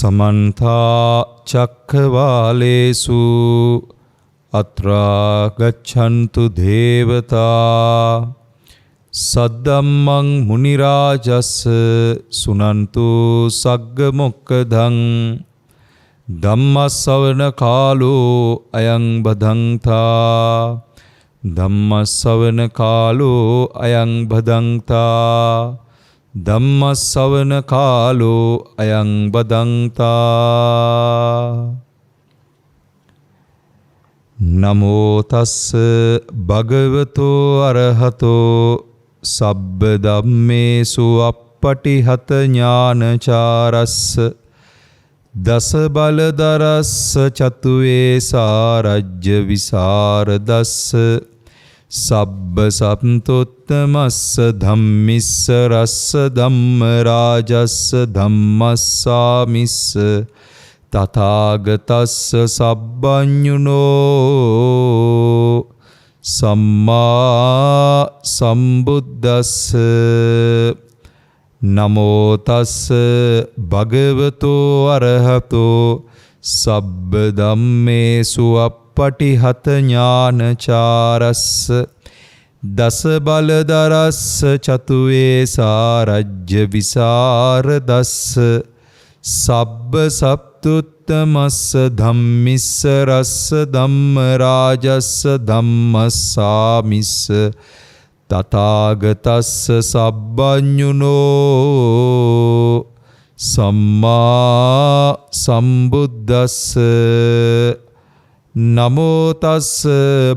समन्ता चक्रवालेषु अत्रा गच्छन्तु देवता सद्धम्मं मुनिराजस्य सुनन्तु सग्गमुक्खदं धम्मश्रवण कालो अयं भदन्ता धम्मश्रवण कालो अयं भदन्ता ධම්මස්සවන කාලෝ අයං බදන්තා නමෝ තස්ස භගවතෝ අරහතෝ සබ්බ ධම්මේසු අප්පටිහත ඥානචාරස්ස දස බලදරස්ස චතුවේ සාරජ්‍ය විසරදස්ස සබ්බ සම්තොත්තමස්ස ධම්මිස්ස රස්ස ධම්ම රාජස්ස ධම්මස්සාමිස්ස තථාගතස්ස සබ්බඤුනෝ සම්මා සම්බුද්දස්ස නමෝ තස්ස භගවතෝ අරහතෝ සබ්බ ධම්මේසු පටිහත ඥානචාරස්ස දස බලදරස්ස චතුවේ සාරජ්‍ය විසරදස්ස සබ්බ සප්තුත්තමස්ස ධම්මිස්ස රස්ස ධම්ම රාජස්ස ධම්මස්සාමිස්ස තථාගතස්ස සබ්බඤුනෝ සම්මා සම්බුද්දස්ස නමෝ තස්ස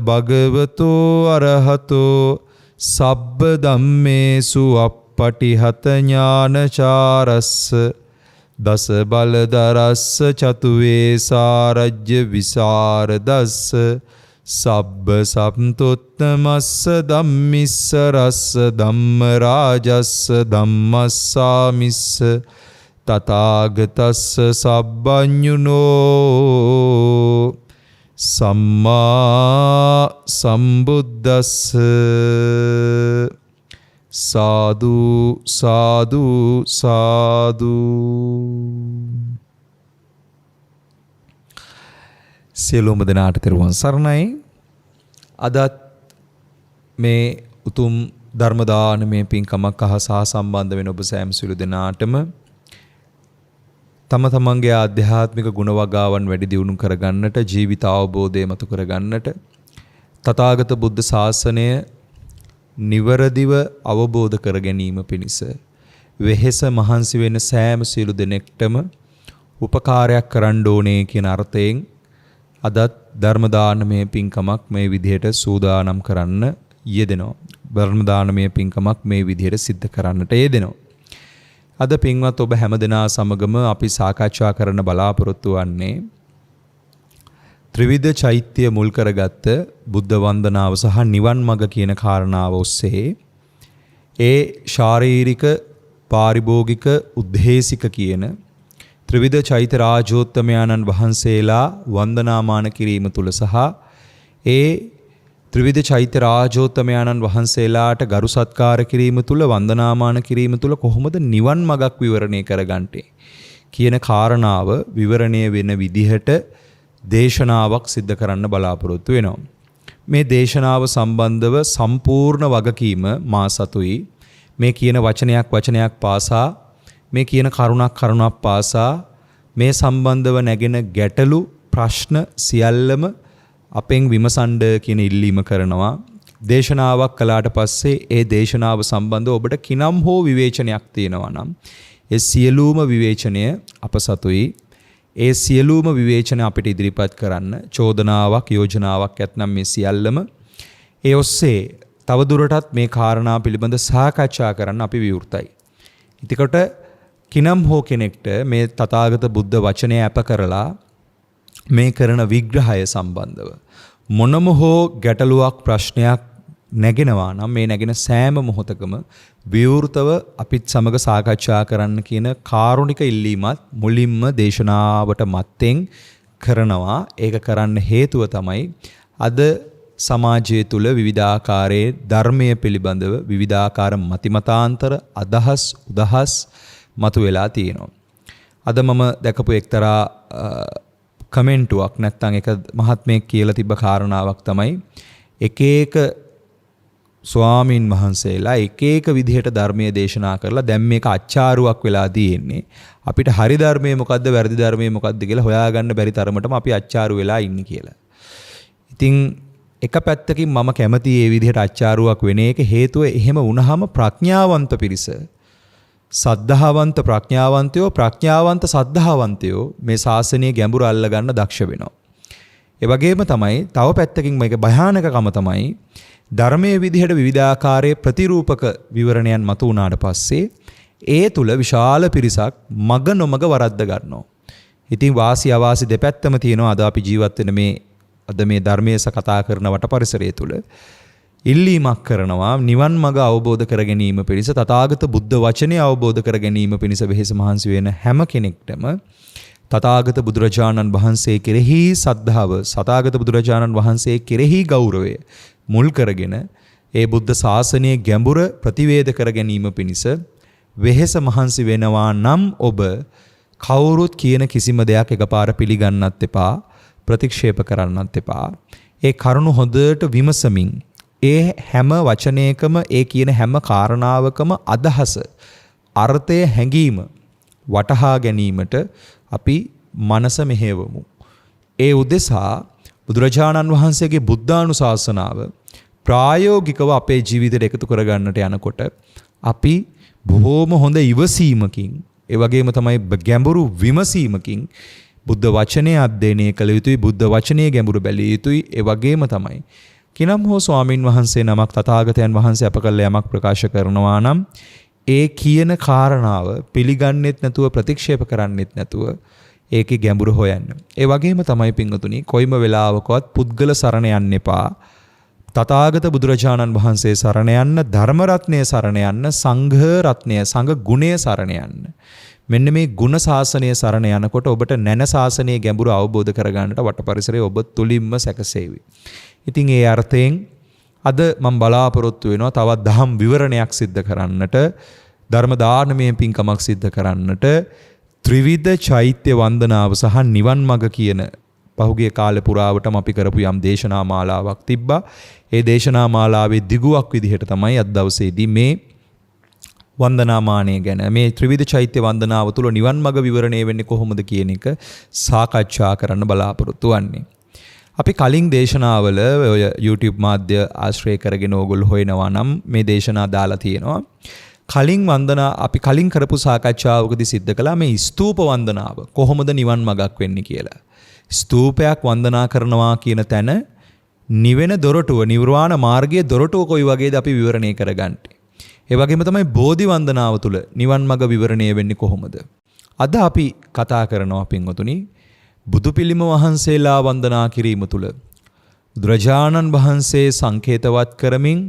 භගවතෝ අරහතෝ සබ්බ ධම්මේසු අප්පටිහත ඥානචාරස්ස දස බලදරස්ස චතුවේ සාරජ්‍ය විසරදස්ස සබ්බ සම්තොත්තමස්ස ධම්මිස්ස රස්ස ධම්ම රාජස්ස ධම්මස්සාමිස්ස තථාගතස්ස සබ්බඤුනෝ සම්මා සම්බුද්දස්ස සාදු සාදු සාදු. සියලුම දෙනාට තෙරුවන් සරණයි. අදත් මේ උතුම් ධර්ම දානමය පින්කමක් සහ සම්බන්ධ වෙන ඔබ සෑම සියලු දෙනාටම තම තමන්ගේ ආධ්‍යාත්මික ගුණ වගාවන් වැඩි දියුණු කරගන්නට ජීවිත අවබෝධය මතු කරගන්නට තථාගත බුද්ධ ශාසනය නිවරදිව අවබෝධ කර ගැනීම පිණිස වෙහෙස මහන්සි වෙන සෑම සියලු දෙනෙක්ටම උපකාරයක් කරන්න ඕනේ කියන අර්ථයෙන් අදත් ධර්ම දානමය පින්කමක් මේ විදිහට සූදානම් කරන්න යෙදෙනවා. ධර්ම දානමය පින්කමක් මේ විදිහට සිද්ධ කරන්නට යෙදෙනවා. අද පින්වත් ඔබ හැමදෙනා සමගම අපි සාකච්ඡා කරන්න බලාපොරොත්තු වන්නේ ත්‍රිවිධ චෛත්‍ය මුල් කරගත්ත බුද්ධ වන්දනාව සහ නිවන් මඟ කියන කාරණාව ඔස්සේ ඒ ශාරීරික පාරිභෝගික උද්දේශික කියන ත්‍රිවිධ චෛත්‍ය රාජෝත්තමයන්න් වහන්සේලා වන්දනාමාන කිරීම තුල සහ ඒ ත්‍රිවිධ චෛත්‍ය රාජෝත්තමයන්න් වහන්සේලාට ගරු සත්කාර කිරීම තුල වන්දනාමාන කිරීම තුල කොහොමද නිවන් මඟක් විවරණය කරගන්නේ කියන කාරණාව විවරණය වෙන විදිහට දේශනාවක් සිද්ධ කරන්න බලාපොරොත්තු වෙනවා. මේ දේශනාව සම්බන්ධව සම්පූර්ණ වගකීම මා සතුයි. මේ කියන වචනයක් පාසා මේ කියන කරුණක් පාසා මේ සම්බන්ධව නැගෙන ගැටලු ප්‍රශ්න සියල්ලම අපෙන් විමසන්න කියන ඉල්ලීම කරනවා. දේශනාවක් කළාට පස්සේ ඒ දේශනාව සම්බන්ධව ඔබට කිනම් හෝ විවේචනයක් තියෙනවා නම් ඒ සියලුම විවේචනය අප සතුයි. ඒ සියලුම විවේචන අපිට ඉදිරිපත් කරන්න චෝදනාවක් යෝජනාවක් ඇතනම් මේ සියල්ලම ඒ ඔස්සේ තවදුරටත් මේ කාරණා පිළිබඳ සාකච්ඡා කරන්න අපි විවෘතයි. ඉතිකොට කිනම් හෝ කෙනෙක්ට මේ තථාගත බුද්ධ වචනය අප කරලා මේ කරන විග්‍රහය සම්බන්ධව මොනම හෝ ගැටලුවක් ප්‍රශ්නයක් නැගෙනවා නම් මේ නැගෙන සෑම මොහොතකම විවෘතව අපිත් සමග සාකච්ඡා කරන්න කියන කාරුණික ඉල්ලීමත් මුලින්ම දේශනාවට මත්තෙන් කරනවා. ඒක කරන්න හේතුව තමයි අද සමාජය තුළ විවිධාකාරයේ ධර්මයේ පිළිබඳව විවිධාකාර මතිමතාන්තර අදහස් උදහස් මතුවලා තියෙනවා. අද මම දැකපු එක්තරා කමෙන්ටුවක් නැත්නම් එක මහත්මයෙක් කියලා තිබ්බ කාරණාවක් තමයි එක එක ස්වාමින් වහන්සේලා එක එක විදිහට ධර්මයේ දේශනා කරලා දැන් මේක අච්චාරුවක් වෙලා තියෙන්නේ. අපිට හරි ධර්මයේ මොකද්ද වැරදි ධර්මයේ මොකද්ද කියලා හොයාගන්න බැරි තරමටම අපි අච්චාරු වෙලා ඉන්නේ කියලා. ඉතින් එක පැත්තකින් මම කැමති මේ විදිහට අච්චාරුවක් වෙන එක හේතුව එහෙම වුණාම ප්‍රඥාවන්ත පිරිස සද්ධාවන්ත ප්‍රඥාවන්ත සද්ධාවන්තයෝ මේ ශාසනයේ ගැඹුර අල්ල ගන්න දක්ෂ වෙනවා. ඒ වගේම තමයි තව පැත්තකින් මේක භයානකකම තමයි ධර්මයේ විදිහට විවිධාකාරයේ ප්‍රතිරූපක විවරණයන් මතු වුණාට පස්සේ ඒ තුල විශාල පිරිසක් මග නොමග වරද්ද ගන්නවා. ඉතින් වාසි අවාසි දෙපැත්තම තියෙනවා අද අපි ජීවත් වෙන මේ ධර්මයේ කතා කරන වට පරිසරය තුල ඉල්ලීමක් කරනවා නිවන් මඟ අවබෝධ කර ගැනීම පිණිස තථාගත බුද්ධ වචනය අවබෝධ කර ගැනීම පිණිස වෙහෙස මහන්සි වෙන හැම කෙනෙක්ටම තථාගත බුදුරජාණන් වහන්සේ කෙරෙහි සද්ධාව තථාගත බුදුරජාණන් වහන්සේ කෙරෙහි ගෞරවය මුල් කරගෙන ඒ බුද්ධ ශාසනයේ ගැඹුර ප්‍රතිවේද කර ගැනීම පිණිස වෙහෙස මහන්සි වෙනවා නම් ඔබ කවුරුත් කියන කිසිම දෙයක් එකපාර පිළිගන්නත් එපා ප්‍රතික්ෂේප කරන්නත් එපා. ඒ කරුණු හොඳට විමසමින් ඒ හැම වචනයකම ඒ කියන හැම කාරණාවකම අදහස අර්ථය හැඟීම වටහා ගැනීමට අපි මනස මෙහෙවමු. ඒ උදෙසා බුදුරජාණන් වහන්සේගේ බුද්ධානුශාසනාව ප්‍රායෝගිකව අපේ ජීවිතයට එකතු කරගන්නට යනකොට අපි බොහෝම හොඳ ඉවසීමකින් ඒ වගේම තමයි ගැඹුරු විමසීමකින් බුද්ධ වචනේ අධ්‍යයනය කළ යුතුයි. බුද්ධ වචනේ ගැඹුරු බැලිය යුතුයි. ඒ වගේම තමයි කිනම් හෝ ස්වාමින් වහන්සේ නමක් තථාගතයන් වහන්සේ අප කළ යමක් ප්‍රකාශ කරනවා නම් ඒ කියන කාරණාව පිළිගන්නෙත් නැතුව ප්‍රතික්ෂේප කරන්නෙත් නැතුව ඒකේ ගැඹුර හොයන්න. ඒ වගේම තමයි පින්වතුනි කොයිම වෙලාවකවත් පුද්ගල සරණ යන්න එපා. තථාගත බුදුරජාණන් වහන්සේ සරණ යන්න, ධර්ම රත්නය සරණ යන්න, සංඝ රත්නය සංඝ ගුණය සරණ යන්න. මෙන්න මේ ගුණ ශාසනය සරණ යනකොට ඔබට නැන ශාසනයේ ගැඹුර අවබෝධ කරගන්නට වටපරිසරයේ ඔබ තුලින්ම සැකසේවි. ඉතින් ඒ අර්ථයෙන් අද මම බලාපොරොත්තු වෙනවා තවත් දහම් විවරණයක් සිද්ධ කරන්නට, ධර්ම දානමය පින්කමක් සිද්ධ කරන්නට, ත්‍රිවිධ චෛත්‍ය වන්දනාව සහ නිවන් මඟ කියන පහුගිය කාලේ පුරාවටම අපි කරපු යම් දේශනා මාලාවක් තිබ්බා. ඒ දේශනා මාලාවේ දිගුවක් විදිහට තමයි අද දවසේදී මේ වන්දනාමානය ගැන මේ ත්‍රිවිධ චෛත්‍ය වන්දනාව තුළ නිවන් මඟ විවරණය වෙන්නේ කොහොමද කියන එක සාකච්ඡා කරන්න බලාපොරොත්තු වෙන්නේ. අපි කලින් දේශනාවල ඔය YouTube මාධ්‍ය ආශ්‍රය කරගෙන ඕගොල්ලෝ හොයනවා නම් මේ දේශනා දාලා තියෙනවා. අපි කලින් කරපු සාකච්ඡාවකදී සිද්ධ කළා මේ ස්තූප වන්දනාව කොහොමද නිවන් මඟක් වෙන්නේ කියලා. ස්තූපයක් වන්දනා කරනවා කියන තැන නිවෙන දොරටුව, නිර්වාණ මාර්ගයේ දොරටුව කොයි වගේද අපි විවරණය කරගන්නේ. ඒ වගේම තමයි බෝධි වන්දනාව තුළ නිවන් මඟ විවරණය වෙන්නේ කොහොමද? අද අපි කතා කරනවා පින්වතුනි බුදු පිළිම වහන්සේලා වන්දනා කිරීම තුළ බුදුරජාණන් වහන්සේ සංකේතවත් කරමින්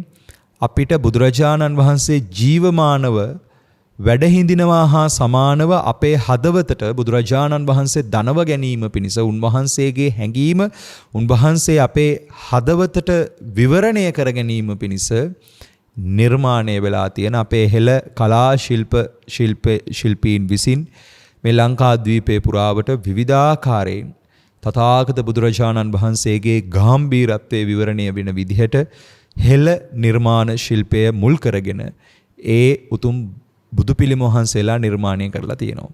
අපිට බුදුරජාණන් වහන්සේ ජීවමානව වැඩ හිඳිනවා හා සමානව අපේ හදවතට බුදුරජාණන් වහන්සේ දනව ගැනීම පිණිස උන්වහන්සේගේ හැඟීම උන්වහන්සේ අපේ හදවතට විවරණය කර ගැනීම පිණිස නිර්මාණය වෙලා තියෙන අපේ හෙළ කලා ශිල්පීන් විසින් මේ ලංකාද්වීපයේ පුරාවට විවිධාකාරයෙන් තථාගත බුදුරජාණන් වහන්සේගේ ගාම්භීරත්වයේ විවරණය වෙන විදිහට හෙළ නිර්මාණ ශිල්පය මුල් කරගෙන ඒ උතුම් බුදු පිළිම වහන්සේලා නිර්මාණය කරලා තියෙනවා.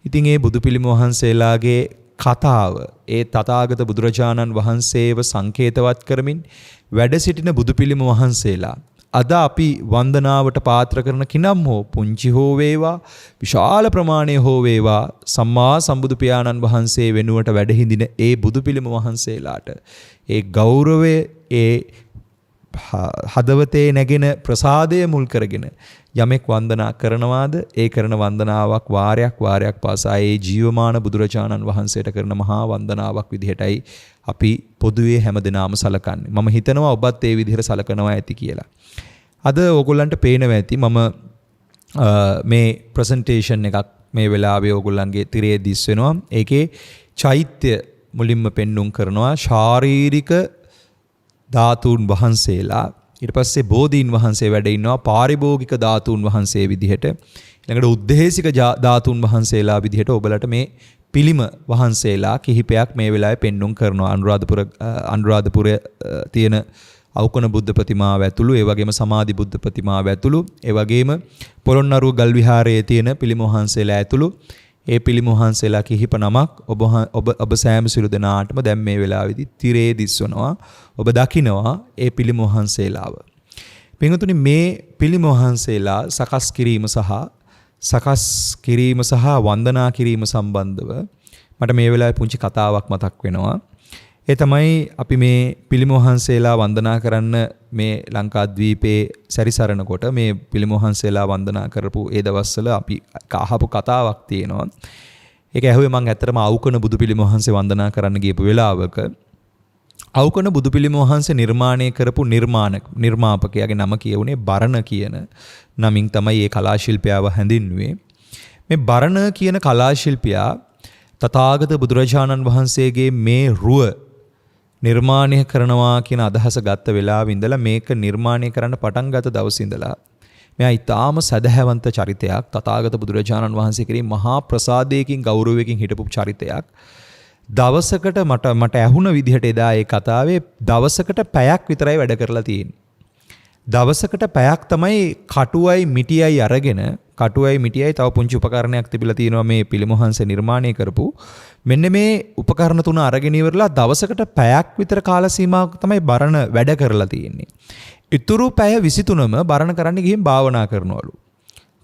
ඉතින් ඒ බුදු පිළිම වහන්සේලාගේ කතාව ඒ තථාගත බුදුරජාණන් වහන්සේව සංකේතවත් කරමින් වැඩ සිටින බුදු පිළිම වහන්සේලා අද අපි වන්දනාවට පාත්‍ර කරන කිනම් හෝ පුංචි හෝ වේවා විශාල ප්‍රමාණය හෝ වේවා සම්මා සම්බුදු පියාණන් වහන්සේ වෙනුවට වැඩ හිඳින ඒ බුදු පිළිම වහන්සේලාට ඒ ගෞරවය ඒ හදවතේ නැගෙන ප්‍රසාදය මුල් කරගෙන යමෙක් වන්දනා කරනවාද ඒ කරන වන්දනාවක් වාරයක් පාසා ඒ ජීවමාන බුදුරජාණන් වහන්සේට කරන මහා වන්දනාවක් විදිහටයි අපි පොදුවේ හැමදෙනාම සලකන්නේ. මම හිතනවා ඔබත් ඒ විදිහට සලකනවා ඇති කියලා. අද ඕගොල්ලන්ට පේනවා ඇති මම මේ ප්‍රසන්ටේෂන් එකක් මේ වෙලාවේ ඕගොල්ලන්ගේ තිරේ දිස් වෙනවා. ඒකේ චෛත්‍ය මුලින්ම පෙන්눔 කරනවා ශාරීරික ධාතුන් වහන්සේලා ඊට පස්සේ බෝධීන් වහන්සේ වැඩ ඉන්නවා පාරිභෝගික ධාතුන් වහන්සේ විදිහට. ඊළඟට උද්දේශික ධාතුන් වහන්සේලා විදිහට ඔබලට මේ පිළිම වහන්සේලා කිහිපයක් මේ වෙලාවේ පෙන්눔 කරනවා. අනුරාධපුරයේ තියෙන අවකන බුද්ධ ප්‍රතිමාව ඇතුළු, ඒ වගේම සමාධි බුද්ධ ප්‍රතිමාව ඇතුළු, ඒ වගේම පොළොන්නරුව ගල් විහාරයේ තියෙන පිළිම වහන්සේලා ඇතුළු ඒ පිළිම වහන්සේලා කිහිප නමක් ඔබ සෑම සිළු දෙනාටම දැන් මේ වෙලාවේදී තිරේ දිස්වනවා. ඔබ දකිනවා ඒ පිළිම වහන්සේලාව. පින්වතුනි, මේ පිළිම වහන්සේලා සකස් කිරීම සහ වන්දනා කිරීම සම්බන්ධව මට මේ වෙලාවේ පුංචි කතාවක් මතක් වෙනවා. ඒ තමයි අපි මේ පිළිම වහන්සේලා වන්දනා කරන්න මේ ලංකාද්වීපේ සැරිසරනකොට මේ පිළිම වහන්සේලා වන්දනා කරපු ඒ දවස්වල අපි අහපු කතාවක් තියෙනවා. ඒක ඇහුවේ මම ඇත්තටම අවකන බුදු පිළිම වහන්සේ වන්දනා කරන්න ගියපු වෙලාවක අවකන බුදු පිළිම වහන්සේ නිර්මාණය කරපු නිර්මාපකයාගේ නම කියුනේ බරණ කියන නමින් තමයි මේ කලා ශිල්පියාව හැඳින්වුවේ. මේ බරණ කියන කලා ශිල්පියා තථාගත බුදුරජාණන් වහන්සේගේ මේ රුව නිර්මාණය කරනවා කියන අදහස ගත්ත වෙලාවෙ ඉඳලා මේක නිර්මාණය කරන්න පටන් ගත්ත දවසේ ඉඳලා මෙයා ඊටාම සදහැවන්ත චරිතයක්. තථාගත බුදුරජාණන් වහන්සේ කෙරෙහි මහා ප්‍රසාදයකින් ගෞරවයකින් හිටපු චරිතයක්. දවසකට මට ඇහුණ විදිහට එදා ඒ කතාවේ දවසකට පැයක් විතරයි වැඩ කරලා තියෙන්නේ. දවසකට පැයක් තමයි කටුවයි මිටියයි අරගෙන, කටුවයි මිටියයි තව පුංචි උපකරණයක් තිබිලා තියෙනවා මේ පිළිම වහන්සේ නිර්මාණය කරපු. මෙන්න මේ උපකරණ තුන අරගෙන ඉවරලා දවසකට පැයක් විතර කාල සීමාවක් තමයි බරණ වැඩ කරලා තියෙන්නේ. ඊතුරු පැය 23ම බරණ කරන්න ගිහින් භාවනා කරනවලු.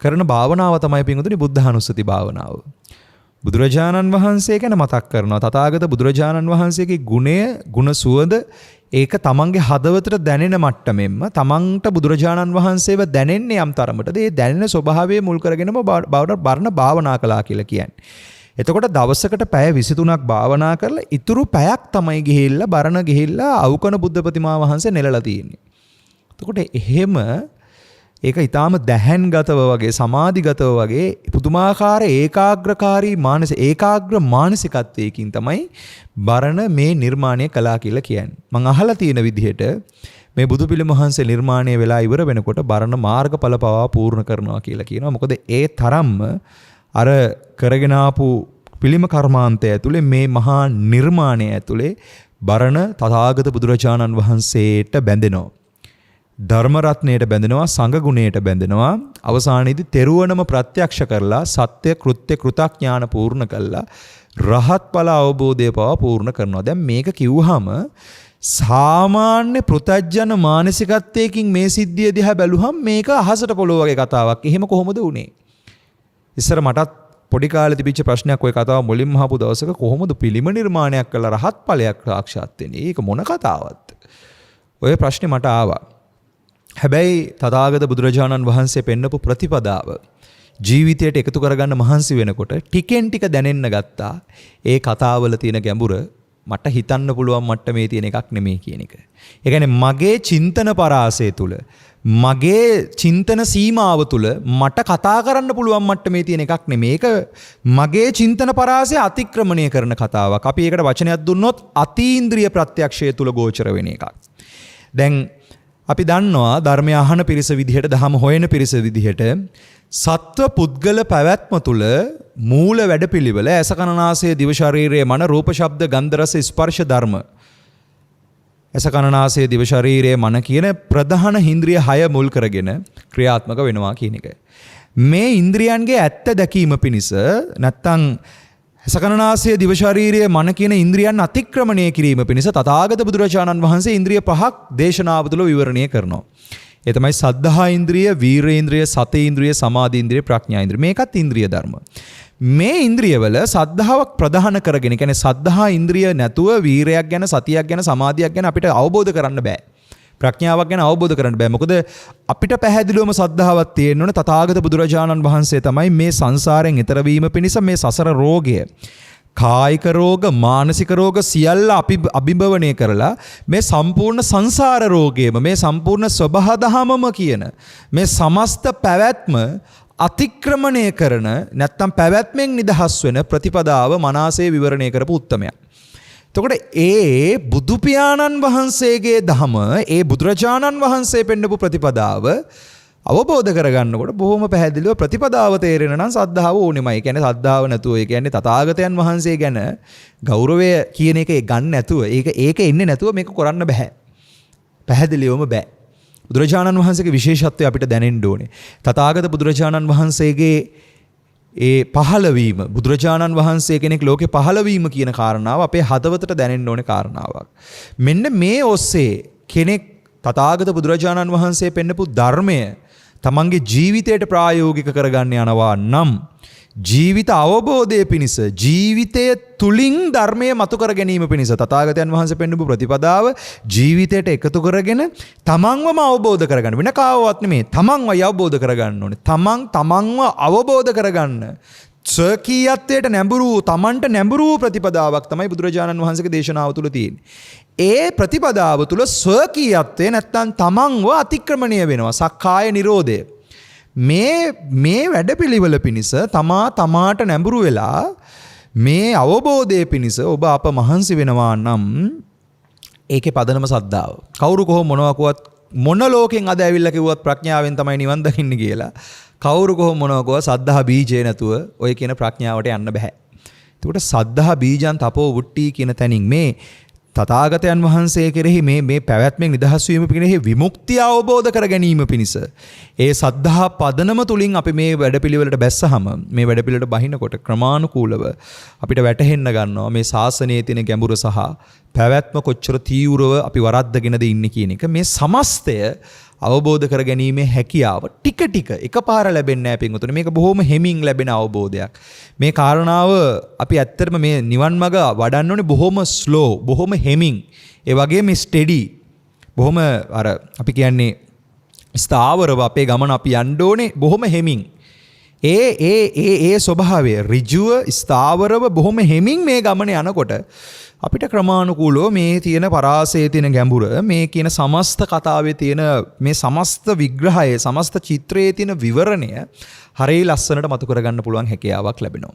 කරන භාවනාව තමයි පින්වතුනි බුද්ධානුස්සති භාවනාව. බුදුරජාණන් වහන්සේ ගැන මතක් කරනවා. තථාගත බුදුරජාණන් වහන්සේගේ ගුණ සුවඳ ඒක තමන්ගේ හදවතට දැනෙන මට්ටමෙන්ම තමන්ට බුදුරජාණන් වහන්සේව දැනෙන්නේ යම් තරමටද ඒ දැනෙන ස්වභාවය මුල් කරගෙනම බරණ භාවනා කළා කියලා කියන්නේ. එතකොට දවසකට පැය 23ක් භාවනා කරලා ඉතුරු පැයක් තමයි ගිහිල්ලා බරණ ගිහිල්ලා අවකන බුද්ධ ප්‍රතිමා වහන්සේ නෙලලා තියෙන්නේ. එතකොට එහෙම ඒක ඊටාම දැහැන්ගතව වගේ සමාධිගතව වගේ පුදුමාකාර ඒකාග්‍ර මානසිකත්වයකින් තමයි බරණ මේ නිර්මාණය කළා කියලා කියන්නේ. මම අහලා තියෙන විදිහට මේ බුදු පිළිම වහන්සේ නිර්මාණය වෙලා ඉවර වෙනකොට බරණ මාර්ගඵල පවා පූර්ණ කරනවා කියලා කියනවා. මොකද ඒ තරම්ම අර කරගෙන ආපු පිළිම කර්මාන්තය ඇතුලේ මේ මහා නිර්මාණය ඇතුලේ බරණ තථාගත බුදුරජාණන් වහන්සේට බැඳෙනවා. ධර්ම රත්නයට බැඳෙනවා, සංඝ ගුණයට බැඳෙනවා. අවසානයේදී තෙරුවනම ප්‍රත්‍යක්ෂ කරලා සත්‍ය කෘත්‍ය කෘතඥාන පූර්ණ කළා රහත් ඵල අවබෝධය පවා පූර්ණ කරනවා. දැන් මේක කිව්වහම සාමාන්‍ය පෘථජන මානසිකත්වයකින් මේ සිද්ධිය දිහා බැලුවහම මේක අහසට පොළොව වගේ කතාවක්. එහෙම කොහොමද උනේ? ඉස්සර මටත් පොඩි කාලේ තිබිච්ච ප්‍රශ්නයක් ওই කතාව මුලින්ම අහපු දවසක කොහොමද පිළිම නිර්මාණයක් කළා රහත් ඵලයක් සාක්ෂාත් වෙන්නේ? ඒක මොන කතාවක්ද? ඔය ප්‍රශ්නේ මට ආවා. හැබැයි තථාගත බුදුරජාණන් වහන්සේ පෙන්නපු ප්‍රතිපදාව ජීවිතයට එකතු කරගන්න මහන්සි වෙනකොට ටිකෙන් ටික දැනෙන්න ගත්තා. ඒ කතාවල තියෙන ගැඹුර මට හිතන්න පුළුවන් මට්ටමේ තියෙන එකක් නෙමෙයි කියන එක. ඒ කියන්නේ මගේ චින්තන පරාසය තුල, මගේ චින්තන සීමාව තුල මට කතා කරන්න පුළුවන් මට්ටමේ තියෙන එකක් නෙමෙයි. ඒක මගේ චින්තන පරාසය අතික්‍රමණය කරන කතාවක්. අපි ඒකට වචනයක් දුන්නොත් අතීන්ද්‍රිය ප්‍රත්‍යක්ෂය තුල ගෝචර වෙන එකක්. දැන් අපි දන්නවා ධර්මය අහන පිරිස විදිහට, ධම හොයන පිරිස විදිහට සත්ව පුද්ගල පැවැත්ම තුළ මූල වැඩපිළිවෙල ඇස කන නාසය දිව ශරීරය මන රූප ශබ්ද ගන්ධ රස ස්පර්ශ ධර්ම, ඇස කන නාසය දිව ශරීරය මන කියන ප්‍රධාන ඉන්ද්‍රිය 6 මුල් කරගෙන ක්‍රියාත්මක වෙනවා කියන එක. මේ ඉන්ද්‍රියන්ගේ ඇත්ත දැකීම පිණිස නැත්තම් සකනාසය දිව ශරීරයේ මන කියන ඉන්ද්‍රියන් අතික්‍රමණය කිරීම පිණිස තථාගත බුදුරජාණන් වහන්සේ ඉන්ද්‍රිය 5ක් දේශනාව තුළ විවරණය කරනවා. ඒ තමයි සද්ධා ඉන්ද්‍රිය, වීරේන්ද්‍රිය, සති ඉන්ද්‍රිය, සමාධි ඉන්ද්‍රිය, ප්‍රඥා ඉන්ද්‍රිය. මේකත් ඉන්ද්‍රිය ධර්ම. මේ ඉන්ද්‍රියවල සද්ධාාවක් ප්‍රධාන කරගෙන, කියන්නේ සද්ධා ඉන්ද්‍රිය නැතුව වීරයක් ගැන, සතියක් ගැන, සමාධියක් ගැන අපිට අවබෝධ කරන්න බෑ. ප්‍රඥාවක් ගැන අවබෝධ කරන්න බෑ. මොකද අපිට පැහැදිලිවම සද්ධාවක් තියෙන්න ඕනේ. තථාගත බුදුරජාණන් වහන්සේ තමයි මේ සංසාරයෙන් ඈතර වීම පිණිස මේ සසර රෝගය, කායික රෝග, මානසික රෝග සියල්ල අභිභවනය කරලා මේ සම්පූර්ණ සංසාර රෝගයම, මේ සම්පූර්ණ ස්වභාවධමම කියන මේ සමස්ත පැවැත්ම අතික්‍රමණය කරන නැත්තම් පැවැත්මෙන් නිදහස් වෙන ප්‍රතිපදාව මනසේ විවරණය කරපු උත්තමයා. එතකොට ඒ බුදු පියාණන් වහන්සේගේ ධම ඒ බුදුරජාණන් වහන්සේ පෙන්නපු ප්‍රතිපදාව අවබෝධ කරගන්නකොට බොහොම පැහැදිලිව ප්‍රතිපදාව තේරෙන නම් සද්ධාව ඕනෙමයි. ඒ කියන්නේ සද්ධාව නැතුව ඒ කියන්නේ තථාගතයන් වහන්සේ ගැන ගෞරවය කියන එක ගන්න නැතුව ඒක එන්නේ නැතුව මේක කරන්න බෑ. පැහැදිලිවම බෑ. බුදුරජාණන් වහන්සේගේ විශේෂත්වය අපිට දැනෙන්න ඕනේ. තථාගත බුදුරජාණන් වහන්සේගේ ඒ පහළවීම බුදුරජාණන් වහන්සේ කෙනෙක් ලෝකේ පහළවීම කියන කාරණාව අපේ හදවතට දැනෙන්න ඕනේ කාරණාවක්. මෙන්න මේ ඔස්සේ කෙනෙක් තථාගත බුදුරජාණන් වහන්සේ පෙන්නපු ධර්මය තමන්ගේ ජීවිතයට ප්‍රායෝගික කරගන්න යනවා නම් ජීවිත අවබෝධය පිණිස ජීවිතය තුලින් ධර්මය මතු කර ගැනීම පිණිස තථාගතයන් වහන්සේ පෙන්නපු ප්‍රතිපදාව ජීවිතයට එකතු කරගෙන තමන්වම අවබෝධ කරගන්න වෙන කාවවත් නෙමෙයි තමන්වයි අවබෝධ කරගන්න ඕනේ. තමන්ව අවබෝධ කරගන්න ස්වකීයත්වයට නැඹුරු තමන්ට නැඹුරු ප්‍රතිපදාවක් තමයි බුදුරජාණන් වහන්සේගේ දේශනාව තුළ තියෙන්නේ. ඒ ප්‍රතිපදාව තුළ ස්වකීයත්වය නැත්තම් තමන්ව අතික්‍රමණය වෙනවා. සක්කාය නිරෝධය. මේ වැඩපිළිවෙල පිණිස තමාට නැඹුරු වෙලා මේ අවබෝධය පිණිස ඔබ අප මහන්සි වෙනවා නම් ඒකේ පදනම සද්ධාව. කවුරු කොහොම මොනවා කිව්වත් මොන ලෝකෙන් අද ඇවිල්ලා කිව්වත් ප්‍රඥාවෙන් තමයි නිවන් දකින්නේ කියලා. කවුරු කොහොම මොනවා කිව්වත් සද්ධා බීජය නැතුව ඔය කියන ප්‍රඥාවට යන්න බෑ. එතකොට සද්ධා බීජං තපෝ වුට්ටි කියන තැනින් මේ තථාගතයන් වහන්සේ කෙරෙහි මේ පැවැත්මෙන් නිදහස් වීම පිණිස විමුක්තිය අවබෝධ කර ගැනීම පිණිස ඒ සද්ධා පදනම තුලින් අපි මේ වැඩපිළිවෙලට බැස්සහම මේ වැඩපිළිවෙලට බහිනකොට ක්‍රමානුකූලව අපිට වැටහෙන්න ගන්නවා මේ ශාසනයේ තියෙන ගැඹුර සහ පැවැත්ම කොච්චර තීව්‍රව අපි වරද්දගෙනද ඉන්නේ කියන එක. මේ සමස්තය අවබෝධ කර ගැනීමේ හැකියාව ටික එකපාර ලැබෙන්නේ නැහැ පින්වතුනි. මේක බොහොම හෙමින් ලැබෙන අවබෝධයක්. මේ කාරණාව අපි ඇත්තටම මේ නිවන් මඟ වඩන්න ඕනේ බොහොම ස්ලෝ, බොහොම හෙමින්. ඒ වගේම ස්ටෙඩි. බොහොම අර අපි කියන්නේ ස්ථාවරව අපේ ගමන අපි යන්න ඕනේ බොහොම හෙමින්. ඒ ස්වභාවය ඍජුව ස්ථාවරව බොහොම හෙමින් මේ ගමන යනකොට අපිට ක්‍රමානුකූලව මේ තියෙන පරාසයේ තියෙන ගැඹුර මේ කියන සමස්ත කතාවේ තියෙන මේ සමස්ත විග්‍රහය සමස්ත චිත්‍රයේ තියෙන විවරණය හරිය ලස්සනට මතු කරගන්න පුළුවන් හැකියාවක් ලැබෙනවා.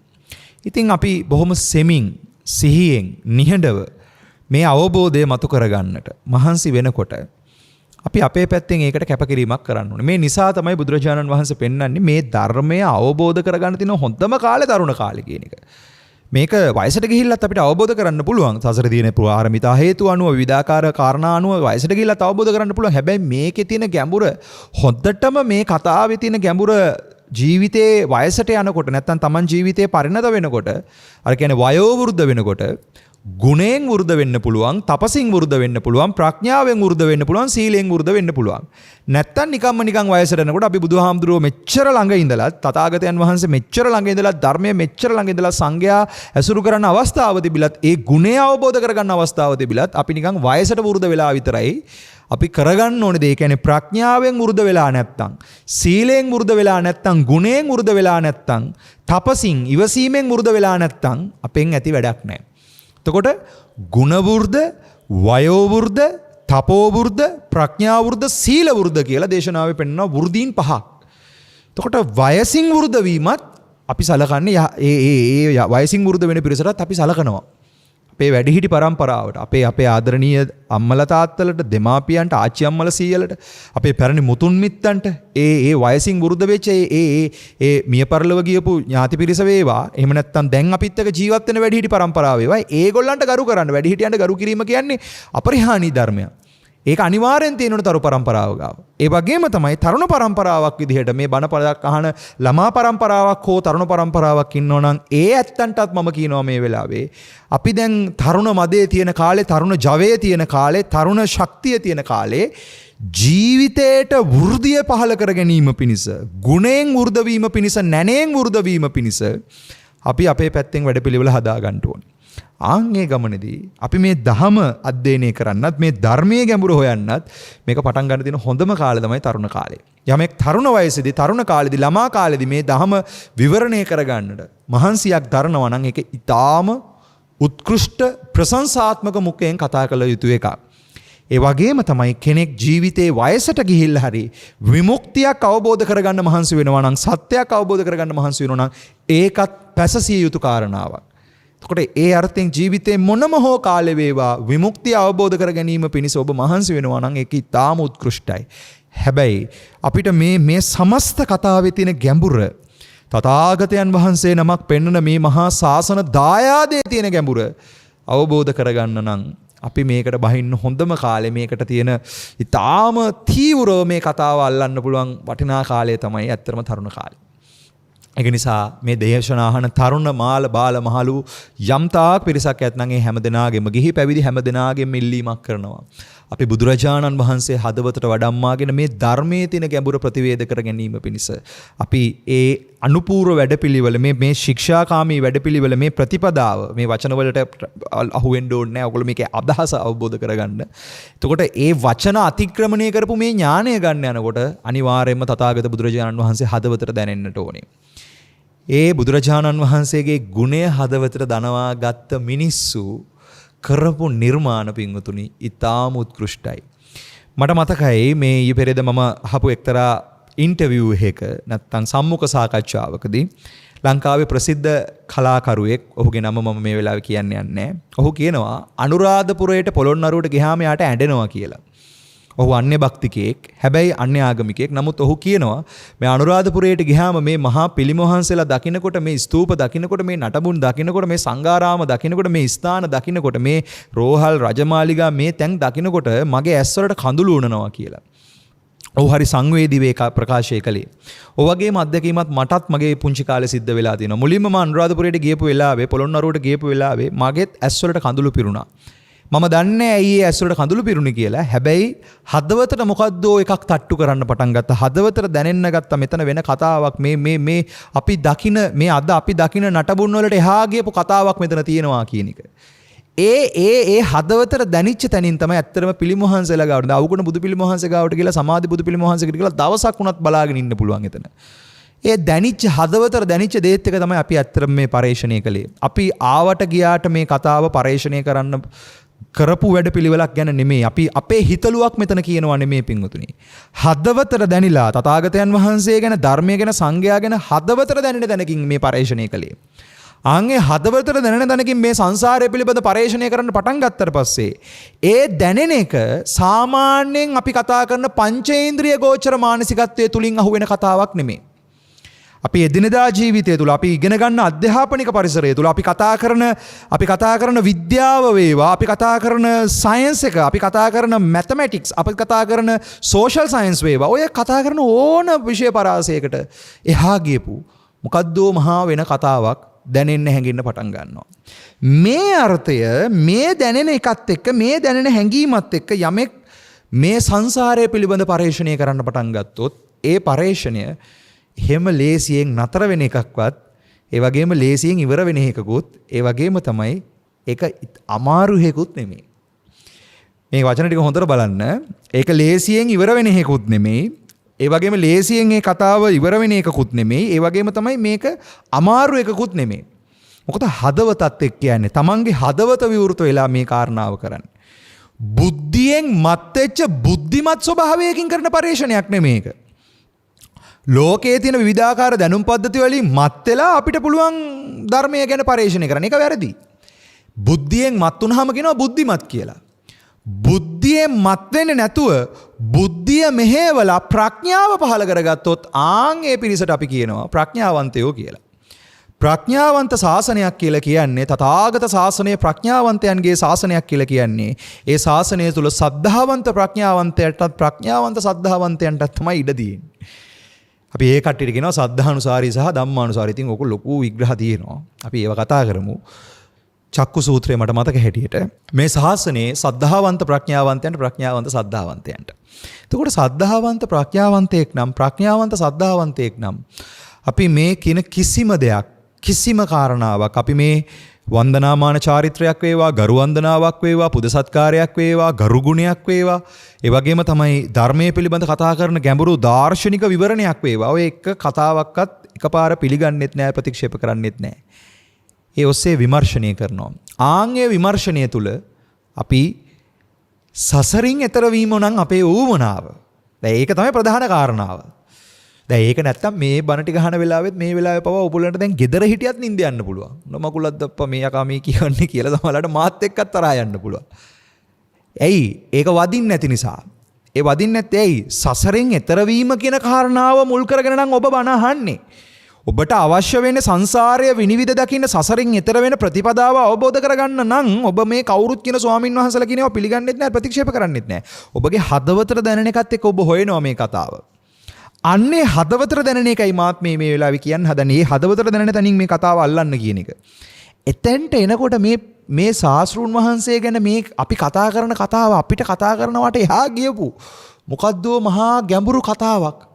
ඉතින් අපි බොහොම සෙමින් සිහියෙන් නිහඬව මේ අවබෝධය මතු කරගන්නට මහන්සි වෙනකොට අපි අපේ පැත්තෙන් ඒකට කැපකිරීමක් කරන්න ඕනේ. මේ නිසා තමයි බුදුරජාණන් වහන්සේ පෙන්වන්නේ මේ ධර්මය අවබෝධ කරගන්න තියෙන හොඳම කාලේ තරුණ කාලේ කියන එක. මේක වයසට ගිහිල්ලත් අපිට අවබෝධ කරන්න පුළුවන්. සසර දින පුරාමිතා හේතු අනුව විවිධාකාර කාරණා අනුව වයසට ගිහිල්ලත් අවබෝධ කරන්න පුළුවන්. හැබැයි මේකේ තියෙන ගැඹුර හොද්දටම මේ කතාවේ තියෙන ගැඹුර ජීවිතේ වයසට යනකොට නැත්තම් Taman ජීවිතේ පරිණත වෙනකොට අර කියන්නේ වයෝ වෘද්ධ වෙනකොට ගුණයෙන් වෘද්ධ වෙන්න පුළුවන්, තපසින් වෘද්ධ වෙන්න පුළුවන්, ප්‍රඥාවෙන් වෘද්ධ වෙන්න පුළුවන්, සීලයෙන් වෘද්ධ වෙන්න පුළුවන්. නැත්තම් නිකන් වයසට යනකොට අපි බුදුහාමුදුරුවෝ මෙච්චර ළඟ ඉඳලා තථාගතයන් වහන්සේ මෙච්චර ළඟ ඉඳලා ධර්මයේ මෙච්චර ළඟ ඉඳලා සංඝයා ඇසුරු කරන අවස්ථාව තිබිලත් ඒ ගුණය අවබෝධ කරගන්න අවස්ථාව තිබිලත් අපි නිකන් වයසට වෘද්ධ වෙලා විතරයි අපි කරගන්න ඕනේ දේ. කියන්නේ ප්‍රඥාවෙන් වෘද්ධ වෙලා නැත්තම්, සීලයෙන් වෘද්ධ වෙලා නැත්තම්, ගුණයෙන් වෘද්ධ වෙලා නැත්තම්, තපසින් ඉවසීමෙන් වෘද්ධ වෙලා නැත්තම් අපෙන් ඇති වැඩක් නැහැ. එතකොට ගුණ වෘද්ධ, වයෝ වෘද්ධ, තපෝ වෘද්ධ, ප්‍රඥා වෘද්ධ, සීල වෘද්ධ කියලා දේශනාවේ පෙන්වන වෘදීන් පහක්. එතකොට වයසින් වෘද්ධ වීමත් අපි සලකන්නේ ඒ වයසින් වෘද්ධ වෙන පිරිසටත් අපි සලකනවා. අපේ වැඩිහිටි පරම්පරාවට, අපේ ආදරණීය අම්මලා තාත්තලට, දෙමාපියන්ට, ආච්චි අම්මලා සීයලට, අපේ පැරණි මුතුන් මිත්තන්ට ඒ වයසින් වෘද්ධ වෙච්ච ඒ මිය පරලොව ගියපු ඥාති පිරිස වේවා. එහෙම නැත්නම් දැන් අපිත් එක්ක ජීවත් වෙන වැඩිහිටි පරම්පරාව වේවා. ඒගොල්ලන්ට ගරු කරන්න, වැඩිහිටියන්ට ගරු කිරීම කියන්නේ අපරිහානීය ධර්මයක්. ඒක අනිවාර්යෙන් තියෙනුන තරු පරම්පරාව ගාව. ඒ වගේම තමයි තරුණ පරම්පරාවක් විදිහට මේ බණ පදයක් අහන ළමා පරම්පරාවක් හෝ තරුණ පරම්පරාවක් ඉන්නෝ නම් ඒ ඇත්තන්ටත් මම කියනවා මේ වෙලාවේ අපි දැන් තරුණ මදේ තියෙන කාලේ, තරුණ ජවයේ තියෙන කාලේ, තරුණ ශක්තිය තියෙන කාලේ ජීවිතයට වෘද්ධිය පහළ කර ගැනීම පිණිස, ගුණයෙන් වෘද්ධ වීම පිණිස, නැණයෙන් වෘද්ධ වීම පිණිස අපි අපේ පැත්තෙන් වැඩපිළිවෙල හදා ගන්න ඕනේ. ආන්ගේ ගමනේදී අපි මේ ධහම අධ්‍යයනය කරන්නත් මේ ධර්මයේ ගැඹුර හොයන්නත් මේක පටන් ගන්න තියෙන හොඳම කාලය තමයි තරුණ කාලය. යමෙක් තරුණ වයසේදී, තරුණ කාලේදී, ළමා කාලේදී මේ ධහම විවරණය කරගන්නට මහන්සියක් දරනවා නම් ඒක ඊටාම උත්කෘෂ්ඨ ප්‍රශංසාත්මක මුඛයෙන් කතා කළ යුතු එකක්. ඒ වගේම තමයි කෙනෙක් ජීවිතේ වයසට ගිහිල්ලා හරි විමුක්තියක් අවබෝධ කරගන්න මහන්සි වෙනවා නම්, සත්‍යයක් අවබෝධ කරගන්න මහන්සි වෙනවා නම් ඒකත් පැසසිය යුතු කාරණාවක්. එතකොට ඒ අර්ථයෙන් ජීවිතේ මොනම හෝ කාලේ වේවා විමුක්තිය අවබෝධ කර ගැනීම පිණිස ඔබ මහන්සි වෙනවා නම් ඒක ඉතාම උත්කෘෂ්ටයි. හැබැයි අපිට මේ සමස්ත කතාවේ තියෙන ගැඹුර තථාගතයන් වහන්සේ නමක් පෙන්වන මේ මහා ශාසන දායාදයේ තියෙන ගැඹුර අවබෝධ කරගන්න නම් අපි මේකට බහින්න හොඳම කාලේ මේකට තියෙන ඉතාම තීව්‍රව මේ කතාව අල්ලන්න පුළුවන් වටිනා කාලය තමයි ඇත්තටම තරුණ කාලය. ඒක නිසා මේ දේශනාහන තරුණ මාල බාල මහලු යම් තාක් පිරිසක් ඇත්නම් ඒ හැමදෙනාගේම ගිහි පැවිදි හැමදෙනාගේම ඉල්ලීමක් කරනවා. අපි බුදුරජාණන් වහන්සේ හදවතට වඩම්මාගෙන මේ ධර්මයේ තියෙන ගැඹුර ප්‍රතිවේධ කර ගැනීම පිණිස අපි ඒ අනුපූර්ව වැඩපිළිවෙල මේ ශික්ෂාකාමී වැඩපිළිවෙල මේ ප්‍රතිපදාව මේ වචන වලට අහු වෙන්න ඕනේ නැහැ. ඔයගොල්ලෝ මේකේ අදහස අවබෝධ කරගන්න. එතකොට ඒ වචන අතික්‍රමණය කරපු මේ ඥානය ගන්න යනකොට අනිවාර්යයෙන්ම තථාගත බුදුරජාණන් වහන්සේ හදවතට දැනෙන්නට ඕනේ. ඒ බුදුරජාණන් වහන්සේගේ ගුණය හදවතට දනවා ගත්ත මිනිස්සු කරපු නිර්මාණ පින්වතුනි ඉතාම උත්කෘෂ්ටයි. මට මතකයි මේ ඊයේ පෙරේද මම අහපු එක්තරා ඉන්ටර්විව් එකක නැත්තම් සම්මුඛ සාකච්ඡාවකදී ලංකාවේ ප්‍රසිද්ධ කලාකරුවෙක් ඔහුගේ නම මම මේ වෙලාවේ කියන්න යන්නේ නැහැ. ඔහු කියනවා අනුරාධපුරයට පොළොන්නරුවට ගියාම යාට ඇඬෙනවා කියලා. ඔහු අන්‍ය භක්තිකයෙක්. හැබැයි අන්‍ය ආගමිකයෙක්. නමුත් ඔහු කියනවා මේ අනුරාධපුරයට ගියාම මේ මහා පිළිම වහන්සේලා දකින්නකොට මේ ස්තූප දකින්නකොට මේ නටබුන් දකින්නකොට මේ සංඝාරාම දකින්නකොට මේ ස්ථාන දකින්නකොට මේ රෝහල් රජමාලිගා මේ තැන් දකින්නකොට මගේ ඇස්වලට කඳුළු උනනවා කියලා. ඔහු හරි සංවේදීව ඒක ප්‍රකාශය කළේ. ඔය වගේම අත්දැකීමක් මටත් මගේ පුංචි කාලේ සිද්ධ වෙලා තියෙනවා. මුලින්ම මම අනුරාධපුරයට ගියපු වෙලාවේ පොළොන්නරුවට ගියපු වෙලාවේ මගේත් ඇස්වලට කඳුළු පිරුණා. මම දන්නේ ඇයි ඒ ඇස්වලට කඳුළු පිරුණේ කියලා. හැබැයි හදවතට මොකද්දෝ එකක් තට්ටු කරන්න පටන් ගත්තා. හදවතට දැනෙන්න ගත්තා මෙතන වෙන කතාවක් මේ අපි දකින මේ අද අපි දකින නටබුන් වලට එහා ගියපු කතාවක් මෙතන තියෙනවා කියන එක. ඒ හදවතට දැනිච්ච තැනින් තමයි ඇත්තටම පිළිම වහන්සේලා ගාවට අවුගුණ බුදු පිළිම වහන්සේ ගාවට කියලා සමාධි බුදු පිළිම වහන්සේකට කියලා දවසක් වුණත් බලාගෙන ඉන්න පුළුවන් එතන. ඒ දැනිච්ච හදවතට දැනිච්ච දේත් එක තමයි අපි ඇත්තටම මේ පරේක්ෂණය කළේ. අපි ආවට ගියාට මේ කතාව පරේක්ෂණය කරන්න කරපු වැඩපිළිවෙලක් ගැන නෙමෙයි. අපි අපේ හිතලුවක් මෙතන කියනවා නෙමෙයි පින්වතුනි. හදවතට දැනිලා තථාගතයන් වහන්සේ ගැන ධර්මය ගැන සංඝයා ගැන හදවතට දැනෙන දැනකින් මේ පරේක්ෂණය කළේ. ආන්ගේ හදවතට දැනෙන දැනකින් මේ සංසාරය පිළිබඳ පරේක්ෂණය කරන්න පටන් ගත්තට පස්සේ ඒ දැනෙන එක සාමාන්‍යයෙන් අපි කතා කරන පංචේන්ද්‍රිය ගෝචර මානසිකත්වයේ තුලින් අහුවෙන කතාවක් නෙමෙයි. අපි එදිනදා ජීවිතය තුළ අපි ඉගෙන ගන්න අධ්‍යාපනික පරිසරය තුළ අපි කතා කරන විද්‍යාව වේවා, අපි කතා කරන සයන්ස් එක, අපි කතා කරන මැතමැටික්ස්, අපි කතා කරන සෝෂල් සයන්ස් වේවා, ඔය කතා කරන ඕන විෂය පරාසයකට එහා ගියපු මොකද්දෝ මහා වෙන කතාවක් දැනෙන්න හැඟෙන්න පටන් ගන්නවා. මේ අර්ථය මේ දැනෙන එකත් එක්ක මේ දැනෙන හැඟීමත් එක්ක යමෙක් මේ සංසාරය පිළිබඳ පරේක්ෂණය කරන්න පටන් ගත්තොත් ඒ පරේක්ෂණය එහෙම ලේසියෙන් නතර වෙන එකක්වත් ඒ වගේම ලේසියෙන් ඉවර වෙන එකකුත් ඒ වගේම තමයි ඒක අමාරු හේකුත් නෙමෙයි. මේ වචන ටික හොඳට බලන්න. ඒක ලේසියෙන් ඉවර වෙන එකකුත් නෙමෙයි. ඒ වගේම ලේසියෙන් මේ කතාව ඉවර වෙන එකකුත් නෙමෙයි. ඒ වගේම තමයි මේක අමාරු එකකුත් නෙමෙයි. මොකද හදවතත් එක්ක කියන්නේ තමන්ගේ හදවත විවෘත වෙලා මේ කාරණාව කරන්නේ. බුද්ධියෙන් මත් වෙච්ච බුද්ධිමත් ස්වභාවයකින් කරන පරිශ්‍රණයක් නෙමෙයි මේක. ලෝකයේ තියෙන විවිධාකාර දැනුම් පද්ධති වලින් මත් වෙලා අපිට පුළුවන් ධර්මය ගැන පරිශ්‍රණය කරන්න. ඒක වැරදි. බුද්ධියෙන් මත් වුනහම කියනවා බුද්ධිමත් කියලා. බුද්ධියෙන් මත් වෙන්නේ නැතුව බුද්ධිය මෙහෙवला ප්‍රඥාව පහළ කරගත්තොත් ඒ පිරිසට අපි කියනවා ප්‍රඥාවන්තයෝ කියලා. ප්‍රඥාවන්ත ශාසනයක් කියලා කියන්නේ තථාගත ශාසනය ප්‍රඥාවන්තයන්ගේ ශාසනයක් කියලා කියන්නේ ඒ ශාසනය තුල සද්ධාවන්ත ප්‍රඥාවන්තයන්ටත් ප්‍රඥාවන්ත සද්ධාවන්තයන්ටත් තමයි ඉඩ තියෙන්නේ. අපි ඒ කට්ටියට කියනවා සද්ධානුසාරී සහ ධම්මානුසාරී. ඉතින් ඕක ලොකු විග්‍රහ තියෙනවා. අපි ඒව කතා කරමු. චක්කු සූත්‍රය මට මතක හැටියට මේ ශාසනයේ සද්ධාවන්ත ප්‍රඥාවන්තයන්ට ප්‍රඥාවන්ත සද්ධාවන්තයන්ට. එතකොට සද්ධාවන්ත ප්‍රඥාවන්තයෙක් නම් ප්‍රඥාවන්ත සද්ධාවන්තයෙක් නම් අපි මේ කියන කිසිම දෙයක් කිසිම කාරණාවක් අපි මේ වන්දනාමාන චාරිත්‍රයක් වේවා, ගරු වන්දනාවක් වේවා, පුද සත්කාරයක් වේවා, ගරු ගුණයක් වේවා, ඒ වගේම තමයි ධර්මයේ පිළිබඳ කතා කරන ගැඹුරු දාර්ශනික විවරණයක් වේවා. ඔය එක කතාවක්වත් එකපාර පිළිගන්නෙත් නැහැ, ප්‍රතික්ෂේප කරන්නෙත් නැහැ. ඒ ඔස්සේ විමර්ශනය කරනවා. ආන්ගේ විමර්ශනය තුළ අපි සසරින් එතර වීම නම් අපේ ඌමනාව. දැන් ඒක තමයි ප්‍රධාන කාරණාව. දැන් ඒක නැත්තම් මේ බණ ටික අහන වෙලාවෙත් මේ වෙලාවේ පවා ඔයගොල්ලන්ට දැන් ගෙදර හිටියත් නිින්ද යන්න පුළුවන්. නමකුලක් දප්පා මේ යකා මේ කියන්නේ කියලා සමහරවිට මාත් එක්කත් තරහා යන්න පුළුවන්. ඇයි? ඒක වදින්න නැති නිසා. ඒ වදින්න නැත්තේ ඇයි? සසරෙන් එතර වීම කියන කාරණාව මුල් කරගෙන නම් ඔබ බණ අහන්නේ. ඔබට අවශ්‍ය වෙන්නේ සංසාරය විනිවිද දකින්න සසරින් එතර වෙන ප්‍රතිපදාව අවබෝධ කරගන්න නම් ඔබ මේ කවුරුත් කියන ස්වාමින් වහන්සේලා කියනවා පිළිගන්නෙත් නැහැ ප්‍රතික්ෂේප කරන්නෙත් නැහැ. ඔබගේ හදවතට දැනෙන එකත් එක්ක ඔබ හොයනවා මේ කතාව. අන්නේ හදවතට දැනෙන එකයි මාත් මේ වෙලාවේ කියන්න හදන්නේ. මේ හදවතට දැනෙන තැනින් මේ කතාව අල්ලන්න කියන එක. එතෙන්ට එනකොට මේ ශාස්ත්‍රූන් වහන්සේ ගැන මේ අපි කතා කරන කතාව අපිට කතා කරනවට එහා ගියපු මොකද්ද මහා ගැඹුරු කතාවක්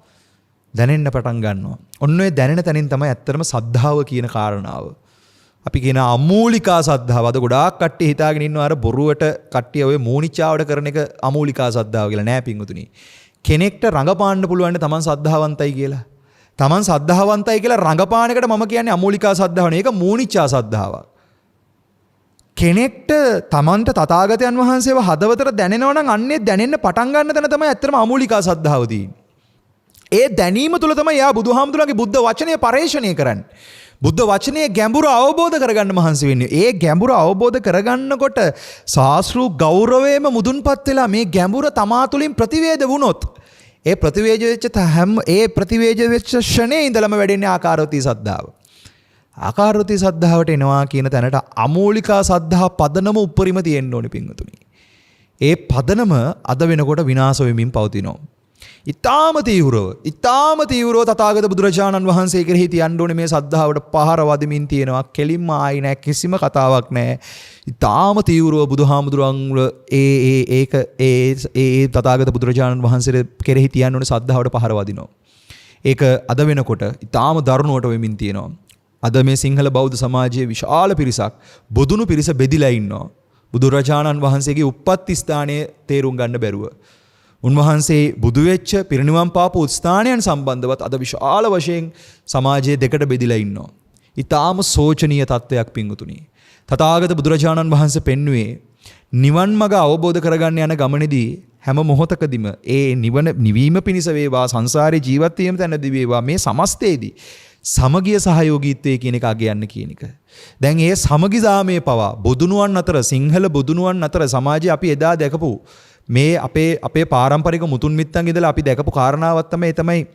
දැනෙන්න පටන් ගන්නවා. ඔන්න ඔය දැනෙන තැනින් තමයි ඇත්තටම සද්ධාව කියන කාරණාව. අපි කියන අමූලිකා සද්ධාව. අද ගොඩාක් කට්ටිය හිතාගෙන ඉන්නවා අර බොරුවට කට්ටිය ඔය මූණිච්චාවට කරන එක අමූලිකා සද්ධාව කියලා. නෑ පිංගුතුනි. කෙනෙක්ට රඟපාන්න පුළුවන් තමන් සද්ධාවන්තයි කියලා. තමන් සද්ධාවන්තයි කියලා රඟපාන එකට මම කියන්නේ අමූලිකා සද්ධාව නෙවෙයි. ඒක මූණිච්චා සද්ධාවක්. කෙනෙක්ට තමන්ට තථාගතයන් වහන්සේව හදවතට දැනෙනවා නම් අන්නේ දැනෙන්න පටන් ගන්න තැන තමයි ඇත්තටම අමූලිකා සද්ධාව තියෙන්නේ. ඒ දැනීම තුළ තමයි යා බුදුහාමුදුරන්ගේ බුද්ධ වචනය පරේෂණය කරන්නේ. බුද්ධ වචනයේ ගැඹුර අවබෝධ කරගන්න මහන්සි වෙන්නේ. ඒ ගැඹුර අවබෝධ කරගන්නකොට ශාස්ත්‍රීය ගෞරවයේම මුදුන්පත් වෙලා මේ ගැඹුර තමා තුළින් ප්‍රතිවේද වුණොත් ඒ ප්‍රතිවේජ වෙච්ච ෂණේ ඉඳලම වැඩෙන්නේ ආකාරවතී සද්ධාව. ආකාරවතී සද්ධාවට එනවා කියන තැනට අමූලිකා සද්ධා පදනම උපරිම තියෙන්න ඕනේ පින්වතුනි. ඒ පදනම අද වෙනකොට විනාශ වෙමින් පවතිනවා. ඊටාම තීව්‍රව තථාගත බුදුරජාණන් වහන්සේ කෙරෙහි තියන්න ඕනේ මේ සද්ධාවට පහර වදිමින් තියෙනවා. කෙලින්ම ආයි නැහැ, කිසිම කතාවක් නැහැ. ඊටාම තීව්‍රව බුදුහාමුදුරන්ව ඒ තථාගත බුදුරජාණන් වහන්සේ කෙරෙහි තියන්න ඕනේ සද්ධාවට පහර වදිනවා. ඒක අද වෙනකොට ඊටාම දරුණුවට වෙමින් තියෙනවා. අද මේ සිංහල බෞද්ධ සමාජයේ විශාල පිරිසක් බොදුණු පිරිස බෙදිලා ඉන්නවා. බුදුරජාණන් වහන්සේගේ උප්පත්ති ස්ථානයේ තේරුම් ගන්න බැරුව. උන්වහන්සේ බුදු වෙච්ච පිරිනිවන් පාපු ස්ථානයන් සම්බන්ධවත් අද විශාල වශයෙන් සමාජයේ දෙකට බෙදිලා ඉන්නවා. ඊටාම සෝචනීය තත්ත්වයක් පිංගුතුනි. තථාගත බුදුරජාණන් වහන්සේ පෙන්වුවේ නිවන් මඟ අවබෝධ කරගන්න යන ගමනේදී හැම මොහොතකදීම ඒ නිවීම පිණිස වේවා සංසාරේ ජීවත් වීම තැනදී වේවා මේ සමස්තයේදී සමගිය සහයෝගීත්වයේ කියන එක අගයන්න කියන එක. දැන් ඒ සමගි සාමයේ පවා බොදුනුවන් අතර සිංහල බොදුනුවන් අතර සමාජයේ අපි එදා දැකපු මේ අපේ පාරම්පරික මුතුන් මිත්තන් ඉඳලා අපි දැකපු කාරණාවක් තමයි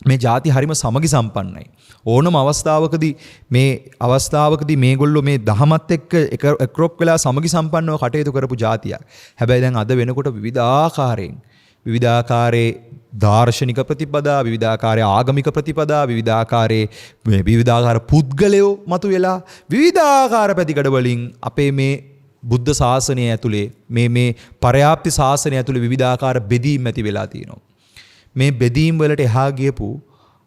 මේ ಜಾති හරිම සමගි සම්පන්නයි. ඕනම අවස්ථාවකදී මේගොල්ලෝ මේ දහමත් එක්ක එක්රොක් වෙලා සමගි සම්පන්නව කටයුතු කරපු ಜಾතියක්. හැබැයි දැන් අද වෙනකොට විවිධාකාරයේ දාර්ශනික ප්‍රතිපදා, විවිධාකාරයේ ආගමික ප්‍රතිපදා, විවිධාකාර පුද්ගලයෝ මතුවෙලා විවිධාකාර පැතිකඩ වලින් අපේ මේ බුද්ධ ශාසනය ඇතුලේ මේ පරයාප්ති ශාසනය ඇතුලේ විවිධාකාර බෙදීම් ඇති වෙලා තියෙනවා. මේ බෙදීම් වලට එහා ගියපු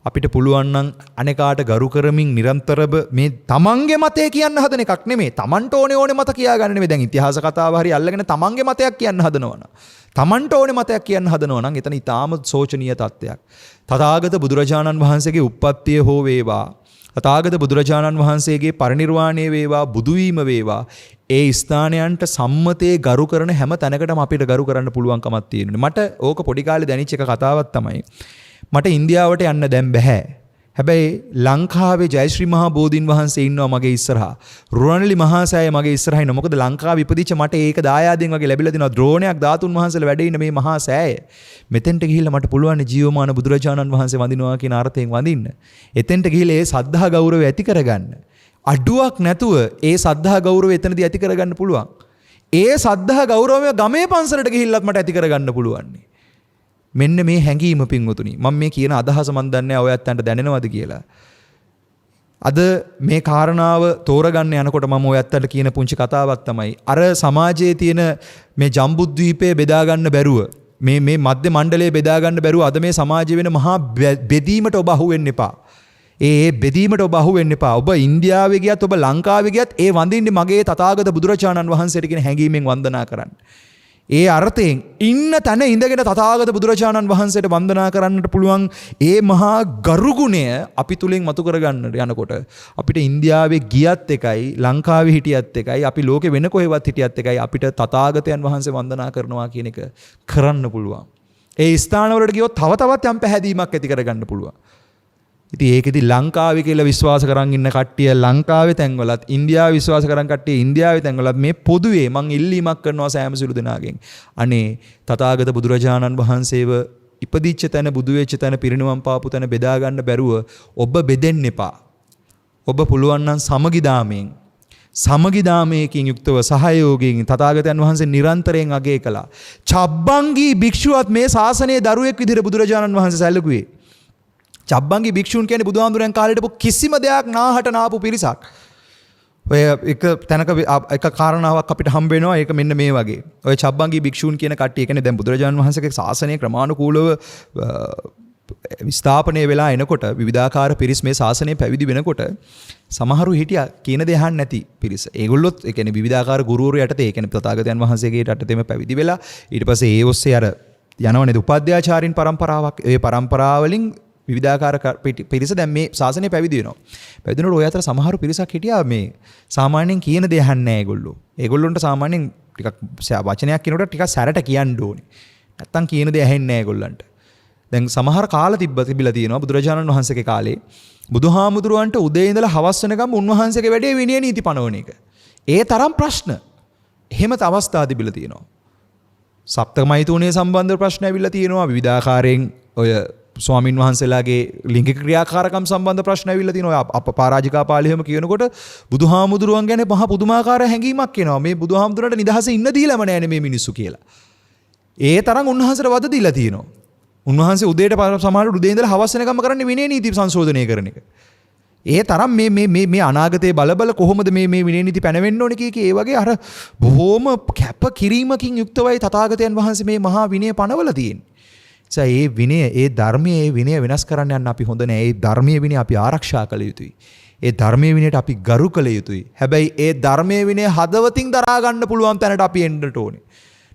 අපිට පුළුවන් නම් අනේකාට ගරු කරමින් නිරන්තරව මේ තමන්ගේ මතය කියන්න හදන එකක් නෙමෙයි. තමන්ට ඕනේ මත කියා ගන්න නෙමෙයි. දැන් ඉතිහාස කතාව හරි අල්ලගෙන තමන්ගේ මතයක් කියන්න හදනවනම්, තමන්ට ඕනේ මතයක් කියන්න හදනවා නම් එතන ඊටාම සෝචනීය තත්ත්වයක්. තථාගත බුදුරජාණන් වහන්සේගේ උප්පත්තිය හෝ වේවා, තථාගත බුදුරජාණන් වහන්සේගේ පරිනිර්වාණය වේවා, බුදු වීම වේවා, ඒ ස්ථානයන්ට සම්මතයේ ගරු කරන හැම තැනකටම අපිට ගරු කරන්න පුළුවන්කමක් තියෙනවා. මට ඕක පොඩි කාලේ දැනෙච්ච එක කතාවක් තමයි. මට ඉන්දියාවට යන්න දැන් බෑ. හැබැයි ලංකාවේ ජයශ්‍රී මහා බෝධීන් වහන්සේ ඉන්නවා මගේ ඉස්සරහා. රුවන්වැලි මහා සෑය මගේ ඉස්සරහා ඉන්නවා. මොකද ලංකාවේ ඉපදිච්ච මට ඒක දායාදෙන් වගේ ලැබිලා දිනවා. ද්‍රෝණයක් ධාතුන් වහන්සේලා වැඩ ඉන්න මේ මහා සෑය. මෙතෙන්ට ගිහිල්ලා මට පුළුවන් ජීවමාන බුදුරජාණන් වහන්සේ වඳිනවා කියන අර්ථයෙන් වඳින්න. එතෙන්ට ගිහිල්ලා ඒ සද්ධා ගෞරවය ඇති කරගන්න. අඩුවක් නැතුව ඒ සද්ධා ගෞරවය එතනදී ඇති කරගන්න පුළුවන්. ඒ සද්ධා ගෞරවය ගමේ පන්සලට ගිහිල්ලත් මට ඇති කරගන්න පුළුවන්. මෙන්න මේ හැඟීම පින්වතුනි. මම මේ කියන අදහස මන් දන්නේ ඔයත් අන්ට දැනෙනවද කියලා. අද මේ කාරණාව තෝරගන්න යනකොට මම ඔයත් අන්ට කියන පුංචි කතාවක් තමයි අර සමාජයේ තියෙන මේ ජම්බුද්වීපයේ බෙදා ගන්න බැරුව මේ මධ්‍ය මණ්ඩලයේ බෙදා ගන්න බැරුව අද මේ සමාජයේ වෙන මහා බෙදීමට ඔබ අහු වෙන්න එපා. ඒ බෙදීමට ඔබ අහු වෙන්න එපා. ඔබ ඉන්දියාවේ ගියත් ඔබ ලංකාවේ ගියත් ඒ වඳින්නේ මගේ තථාගත බුදුරජාණන් වහන්සේට කියන හැඟීමෙන් වන්දනා කරන්න. ඒ අර්ථයෙන් ඉන්න තැන ඉඳගෙන තථාගත බුදුරජාණන් වහන්සේට වන්දනා කරන්නට පුළුවන් ඒ මහා ගරුගුණය අපි තුලින් මතු කරගන්න යනකොට අපිට ඉන්දියාවේ ගියත් එකයි ලංකාවේ හිටියත් එකයි අපි ලෝකෙ වෙන කොහෙවත් හිටියත් එකයි අපිට තථාගතයන් වහන්සේ වන්දනා කරනවා කියන එක කරන්න පුළුවන්. ඒ ස්ථානවලට ගියොත් තව තවත් යම් පැහැදීමක් ඇති කරගන්න පුළුවන්. ඉතින් ඒකෙදි ලංකාවේ කියලා විශ්වාස කරන් ඉන්න කට්ටිය ලංකාවේ තැන්වලත් ඉන්දියාවේ විශ්වාස කරන් කට්ටිය ඉන්දියාවේ තැන්වලත් මේ පොදුවේ මං ඉල්ලීමක් කරනවා සෑම සිළු දෙනාගෙන්. අනේ තථාගත බුදුරජාණන් වහන්සේව ඉපදිච්ච තැන බුදු වෙච්ච තැන පිරිනිවන් පාපු තැන බෙදා ගන්න බැරුව ඔබ බෙදෙන්න එපා. ඔබ පුළුවන් නම් සමගිදාමයකින් යුක්තව සහයෝගයෙන් තථාගතයන් වහන්සේ නිරන්තරයෙන් අගය කළා. චබ්බංගී භික්ෂුවත් මේ ශාසනයේ දරුවෙක් විදිහට බුදුරජාණන් වහන්සේ සැලකුවේ. චබ්බංගී භික්ෂුන් කියන්නේ බුදුහාමුදුරන් කාලේට කිසිම දෙයක් නාහට නාපු පිරිසක්. ඔය එක තැනක එක කාරණාවක් අපිට හම්බ වෙනවා ඒක මෙන්න මේ වගේ. ඔය චබ්බංගී භික්ෂුන් කියන කට්ටිය කියන්නේ දැන් බුදුරජාණන් වහන්සේගේ ශාසනය ක්‍රමානුකූලව විස්ථාපනය වෙලා එනකොට විවිධාකාර පිරිස් මේ ශාසනය පැවිදි වෙනකොට සමහරු හිටියා කියන දේ අහන්න නැති පිරිස. ඒගොල්ලොත් ඒ කියන්නේ විවිධාකාර ගුරුවරු යටතේ ඒ කියන්නේ තථාගතයන් වහන්සේගේ යටතේම පැවිදි වෙලා ඊට පස්සේ ඒ ඔස්සේ අර යනවනේ උපාධ්‍යාචාරින් પરම්පරාවක්. ඒ પરම්පරාවලින් විවිධාකාර පිරිස දැන් මේ ශාසනය පැවිදි වෙනවා. පැවිදි වෙනකොට ඔය අතර සමහරු පිරිසක් හිටියා මේ සාමාන්‍යයෙන් කියන දේ අහන්නේ නැහැ ඒගොල්ලෝ. ඒගොල්ලොන්ට සාමාන්‍යයෙන් ටිකක් වචනයක් කියනකොට ටිකක් සැරට කියන්න ඕනේ. නැත්තම් කියන දේ ඇහෙන්නේ නැහැ ඒගොල්ලන්ට. දැන් සමහර කාල තිබිලා තියෙනවා බුදුරජාණන් වහන්සේගේ කාලේ බුදුහාමුදුරුවන්ට උදේ ඉඳලා හවස් වෙනකම් උන්වහන්සේගේ වැඩේ විනය නීති පනවන එක. ඒ තරම් ප්‍රශ්න. එහෙම අවස්ථා තිබිලා තියෙනවා. සප්තමෛතුණේ සම්බන්ධ ප්‍රශ්න ඇවිල්ලා තියෙනවා. විවිධාකාරයෙන් ඔය ස්වාමින් වහන්සේලාගේ ලිංගික ක්‍රියාකාරකම් සම්බන්ධ ප්‍රශ්න ඇවිල්ලා තියෙනවා. අප පරාජිකා පාළියම කියනකොට බුදුහාමුදුරුවන් ගැන මහා පුදුමාකාර හැඟීමක් එනවා. මේ බුදුහාමුදුරන්ට නිදහසේ ඉන්න දීලාම නැහැ මේ මිනිස්සු කියලා. ඒ තරම් උන්වහන්සේට වද දීලා තියෙනවා. උන්වහන්සේ උදේට සමහරවිට උදේ ඉඳලා හවස වෙනකම් කරන්නේ විනය නීති සංශෝධනය කරන එක. ඒ තරම් මේ අනාගතයේ බලබල කොහොමද මේ විනය නීති පැනවෙන්න ඕනේ කී ඒ වගේ අර බොහොම කැප කිරීමකින් යුක්තවයි තථාගතයන් වහන්සේ මේ මහා විනය පනවලා තියෙන්නේ. ඒ විනය ඒ ධර්මයේ විනය වෙනස් කරන්න යන්න අපි හොඳ නැහැ. ඒ ධර්මයේ විනය අපි ආරක්ෂා කළ යුතුයි. ඒ ධර්මයේ විනයට අපි ගරු කළ යුතුයි. හැබැයි ඒ ධර්මයේ විනය හදවතින් දරා ගන්න පුළුවන් තැනට අපි එන්නට ඕනේ.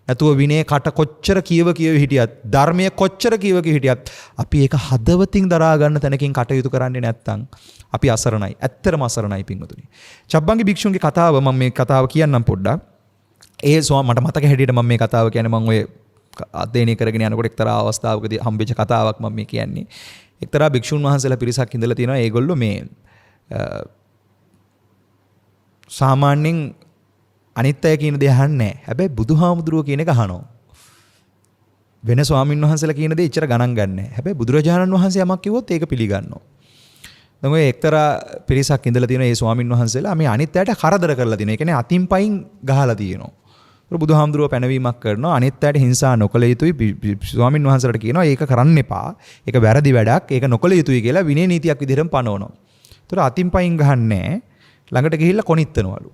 නැතුව විනය කට කොච්චර කියව හිටියත් ධර්මයේ කොච්චර කියව හිටියත් අපි ඒක හදවතින් දරා ගන්න තැනකින් කටයුතු කරන්නේ නැත්නම් අපි අසරණයි. ඇත්තටම අසරණයි පින්වතුනි. චබ්බංගි භික්ෂුන්ගේ කතාව මම මේ කතාව කියන්නම් පොඩ්ඩක්. මට මතක හැටියට මම මේ කතාව කියන්නේ මම ඔය අධ්‍යයනය කරගෙන යනකොට එක්තරා අවස්ථාවකදී හම්බෙච්ච කතාවක් මම මේ කියන්නේ. එක්තරා භික්ෂුන් වහන්සේලා පිරිසක් ඉඳලා තියෙනවා. ඒගොල්ලෝ මේ සාමාන්‍යයෙන් අනිත් අය කියන දේ අහන්නේ නැහැ. හැබැයි බුදුහාමුදුරුවෝ කියන එක අහනවා. වෙන ස්වාමින් වහන්සේලා කියන දේ ඉච්චර ගණන් ගන්න නැහැ. හැබැයි බුදුරජාණන් වහන්සේ යමක් කිව්වොත් ඒක පිළිගන්නවා. දැන් ඔය එක්තරා පිරිසක් ඉඳලා තියෙන මේ ස්වාමින් වහන්සේලා මේ අනිත් අයට කරදර කරලා තියෙනවා. ඒ කියන්නේ අතින් පයින් ගහලා තියෙනවා. ඒක බුදුහාමුදුරුවෝ පැනවීමක් කරනවා. අනිත් අයට හිංසා නොකළ යුතුයි. ස්වාමින් වහන්සේලාට කියනවා ඒක කරන්න එපා. ඒක වැරදි වැඩක්. ඒක නොකළ යුතුයි කියලා විනය නීතියක් විදිහටම පනවනවා. ඒතර අතින් පයින් ගහන්නේ ළඟට ගිහිල්ලා කොනිත්තනවලු.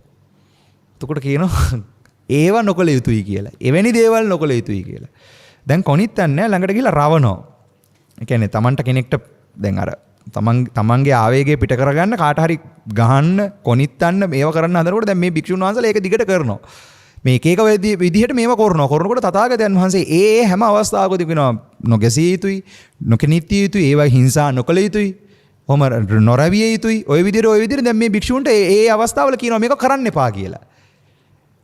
එතකොට කියනවා ඒව නොකළ යුතුයි කියලා. එවැනි දේවල් නොකළ යුතුයි කියලා. දැන් කොනිත්තන්නේ ළඟට ගිහිල්ලා රවනවා. ඒ කියන්නේ Tamanට කෙනෙක්ට දැන් අර තමන්ගේ ආවේගය පිට කරගන්න කාට හරි ගහන්න කොනිත්තන්න මේව කරන්න හදනකොට දැන් මේ භික්ෂුන් වහන්සේලා ඒක දිගට කරනවා. මේ එක එක විදිහට මේව කරනකොට තථාගතයන් වහන්සේ ඒ හැම අවස්ථාවකදී කියනවා නොගැසිය යුතුයි, නොකෙනිත්‍ය යුතුයි, ඒවා හිංසා නොකළ යුතුයි, ඔහොම නොරවිය යුතුයි. ඔය විදිහට දැන් මේ භික්ෂුන්ට ඒ අවස්ථාවල කියනවා මේක කරන්න එපා කියලා.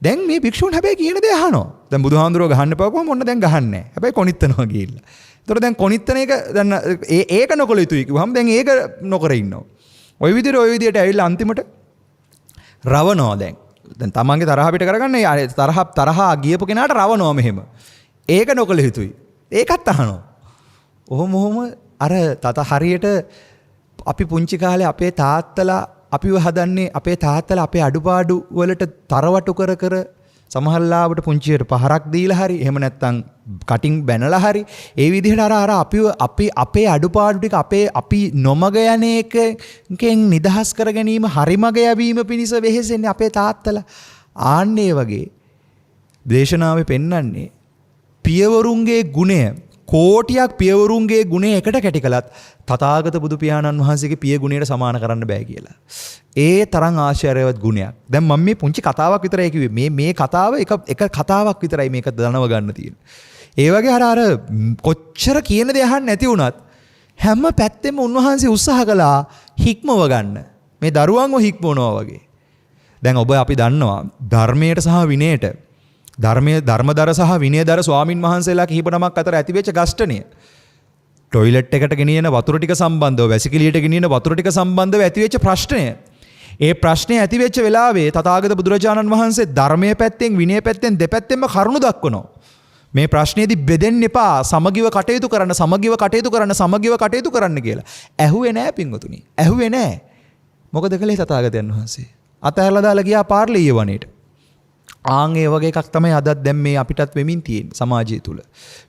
දැන් මේ භික්ෂුන් හැබැයි කියන දේ අහනවා. දැන් බුදුහාමුදුරුවෝ ගහන්න එපා කොහොම ඔන්න දැන් ගහන්නේ නැහැ. හැබැයි කොනිත්තනවා ගිහිල්ලා. ඒතකොට දැන් කොනිත්තන එක දැන් ඒක නොකළ යුතුයි කිව්වහම දැන් ඒක නොකර ඉන්නවා. ওই විදිහට ඇවිල්ලා අන්තිමට රවනවා දැන්. දැන් තමන්ගේ තරහ පිට කරගන්න තරහ ගියපු කෙනාට රවනවා මෙහෙම. ඒක නොකළ යුතුයි. ඒකත් අහනවා. ඔහොම අර හරියට අපි පුංචි කාලේ අපේ තාත්තලා අපිව හදන්නේ අපේ තාත්තලා අපේ අඩුපාඩු වලට තරවටු කර සමහරලාවට පුංචියට පහරක් දීලා හරි එහෙම නැත්නම් කටින් බැනලා හරි ඒ විදිහට අර අපේ අඩුපාඩු ටික අපි නොමග යන එකෙන් නිදහස් කර ගැනීම හරිමග යවීම පිණිස වෙහෙසෙන්නේ අපේ තාත්තලා. ආන්නේ වගේ දේශනාවේ පෙන්වන්නේ පියවරුන්ගේ ගුණය කෝටියක් පියවරුන්ගේ ගුණය එකට කැටි කළත් තථාගත බුදු පියාණන් වහන්සේගේ පිය ගුණයට සමාන කරන්න බෑ කියලා. ඒ තරම් ආශ්චර්යවත් ගුණයක්. දැන් මම මේ පුංචි කතාවක් විතරයි කිව්වේ. මේ කතාව එක කතාවක් විතරයි මේක දනව ගන්න තියෙන්නේ. ඒ වගේ අර කොච්චර කියන දේ අහන්න නැති වුණත් හැම පැත්තෙම උන්වහන්සේ උත්සාහ කළා හික්මව ගන්න. මේ දරුවන්ව හික්මවනවා වගේ. දැන් අපි දන්නවා ධර්මයට සහ විනයට ධර්මදර සහ විනයදර ස්වාමින් වහන්සේලා කිහිප නමක් අතර ඇතිවෙච්ච ගස්ඨණය. ටොයිලට් එකට ගෙනියන වතුර ටික සම්බන්ධව, වැසිකිළියට ගෙනියන වතුර ටික සම්බන්ධව ඇතිවෙච්ච ප්‍රශ්නය. ඒ ප්‍රශ්නේ ඇතිවෙච්ච වෙලාවේ තථාගත බුදුරජාණන් වහන්සේ ධර්මයේ පැත්තෙන් විනය පැත්තෙන් දෙපැත්තෙන්ම කරුණු දක්වනවා. මේ ප්‍රශ්නේදී බෙදෙන්න එපා, සමගිව කටයුතු කරන්න, සමගිව කටයුතු කරන්න, සමගිව කටයුතු කරන්න කියලා. ඇහුවේ නෑ පින්වතුනි. ඇහුවේ නෑ. මොකද කළේ තථාගතයන් වහන්සේ? අතහැරලා දාලා ගියා පාර්ලිය වනේට. ආන් ඒ වගේ එකක් තමයි අදත් දැන් මේ අපිටත් වෙමින් තියෙන්නේ සමාජය තුල.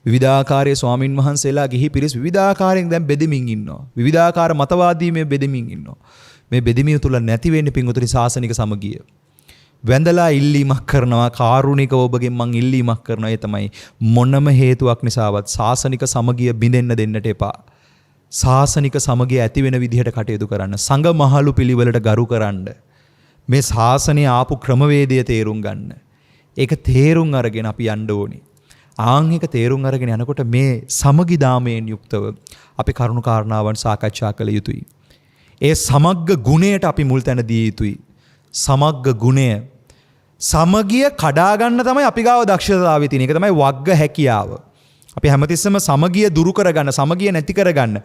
විවිධාකාරයේ ස්වාමින් වහන්සේලා ගිහි පිරිස් විවිධාකාරයෙන් දැන් බෙදෙමින් ඉන්නවා. විවිධාකාර මතවාදී මේ බෙදෙමින් ඉන්නවා. මේ බෙදීම තුල නැති වෙන්නේ පින්වතුනි සාසනික සමගිය. වැඳලා ඉල්ලීමක් කරනවා, කාරුණිකව ඔබගෙන් මං ඉල්ලීමක් කරනවා. ඒ තමයි මොනම හේතුවක් නිසාවත් සාසනික සමගිය බිඳෙන්න දෙන්නට එපා. සාසනික සමගිය ඇති වෙන විදිහට කටයුතු කරන්න. සංඝ මහලු පිළිවෙලට ගරු කරන්න. මේ ශාසනය ආපු ක්‍රමවේදය තේරුම් ගන්න. ඒක තේරුම් අරගෙන අපි යන්න ඕනේ. ආන් එක තේරුම් අරගෙන යනකොට මේ සමගිදාමයෙන් යුක්තව අපි කරුණු කාරණාවන් සාකච්ඡා කළ යුතුයි. ඒ සමග්ග ගුණයට අපි මුල් තැන දිය යුතුයි. සමග්ග ගුණය සමගිය කඩා ගන්න තමයි අපි ගාව දක්ෂතාවය තියෙන. ඒක තමයි වග්ග හැකියාව. අපි හැමතිස්සෙම සමගිය දුරු කරගන්න, සමගිය නැති කරගන්න,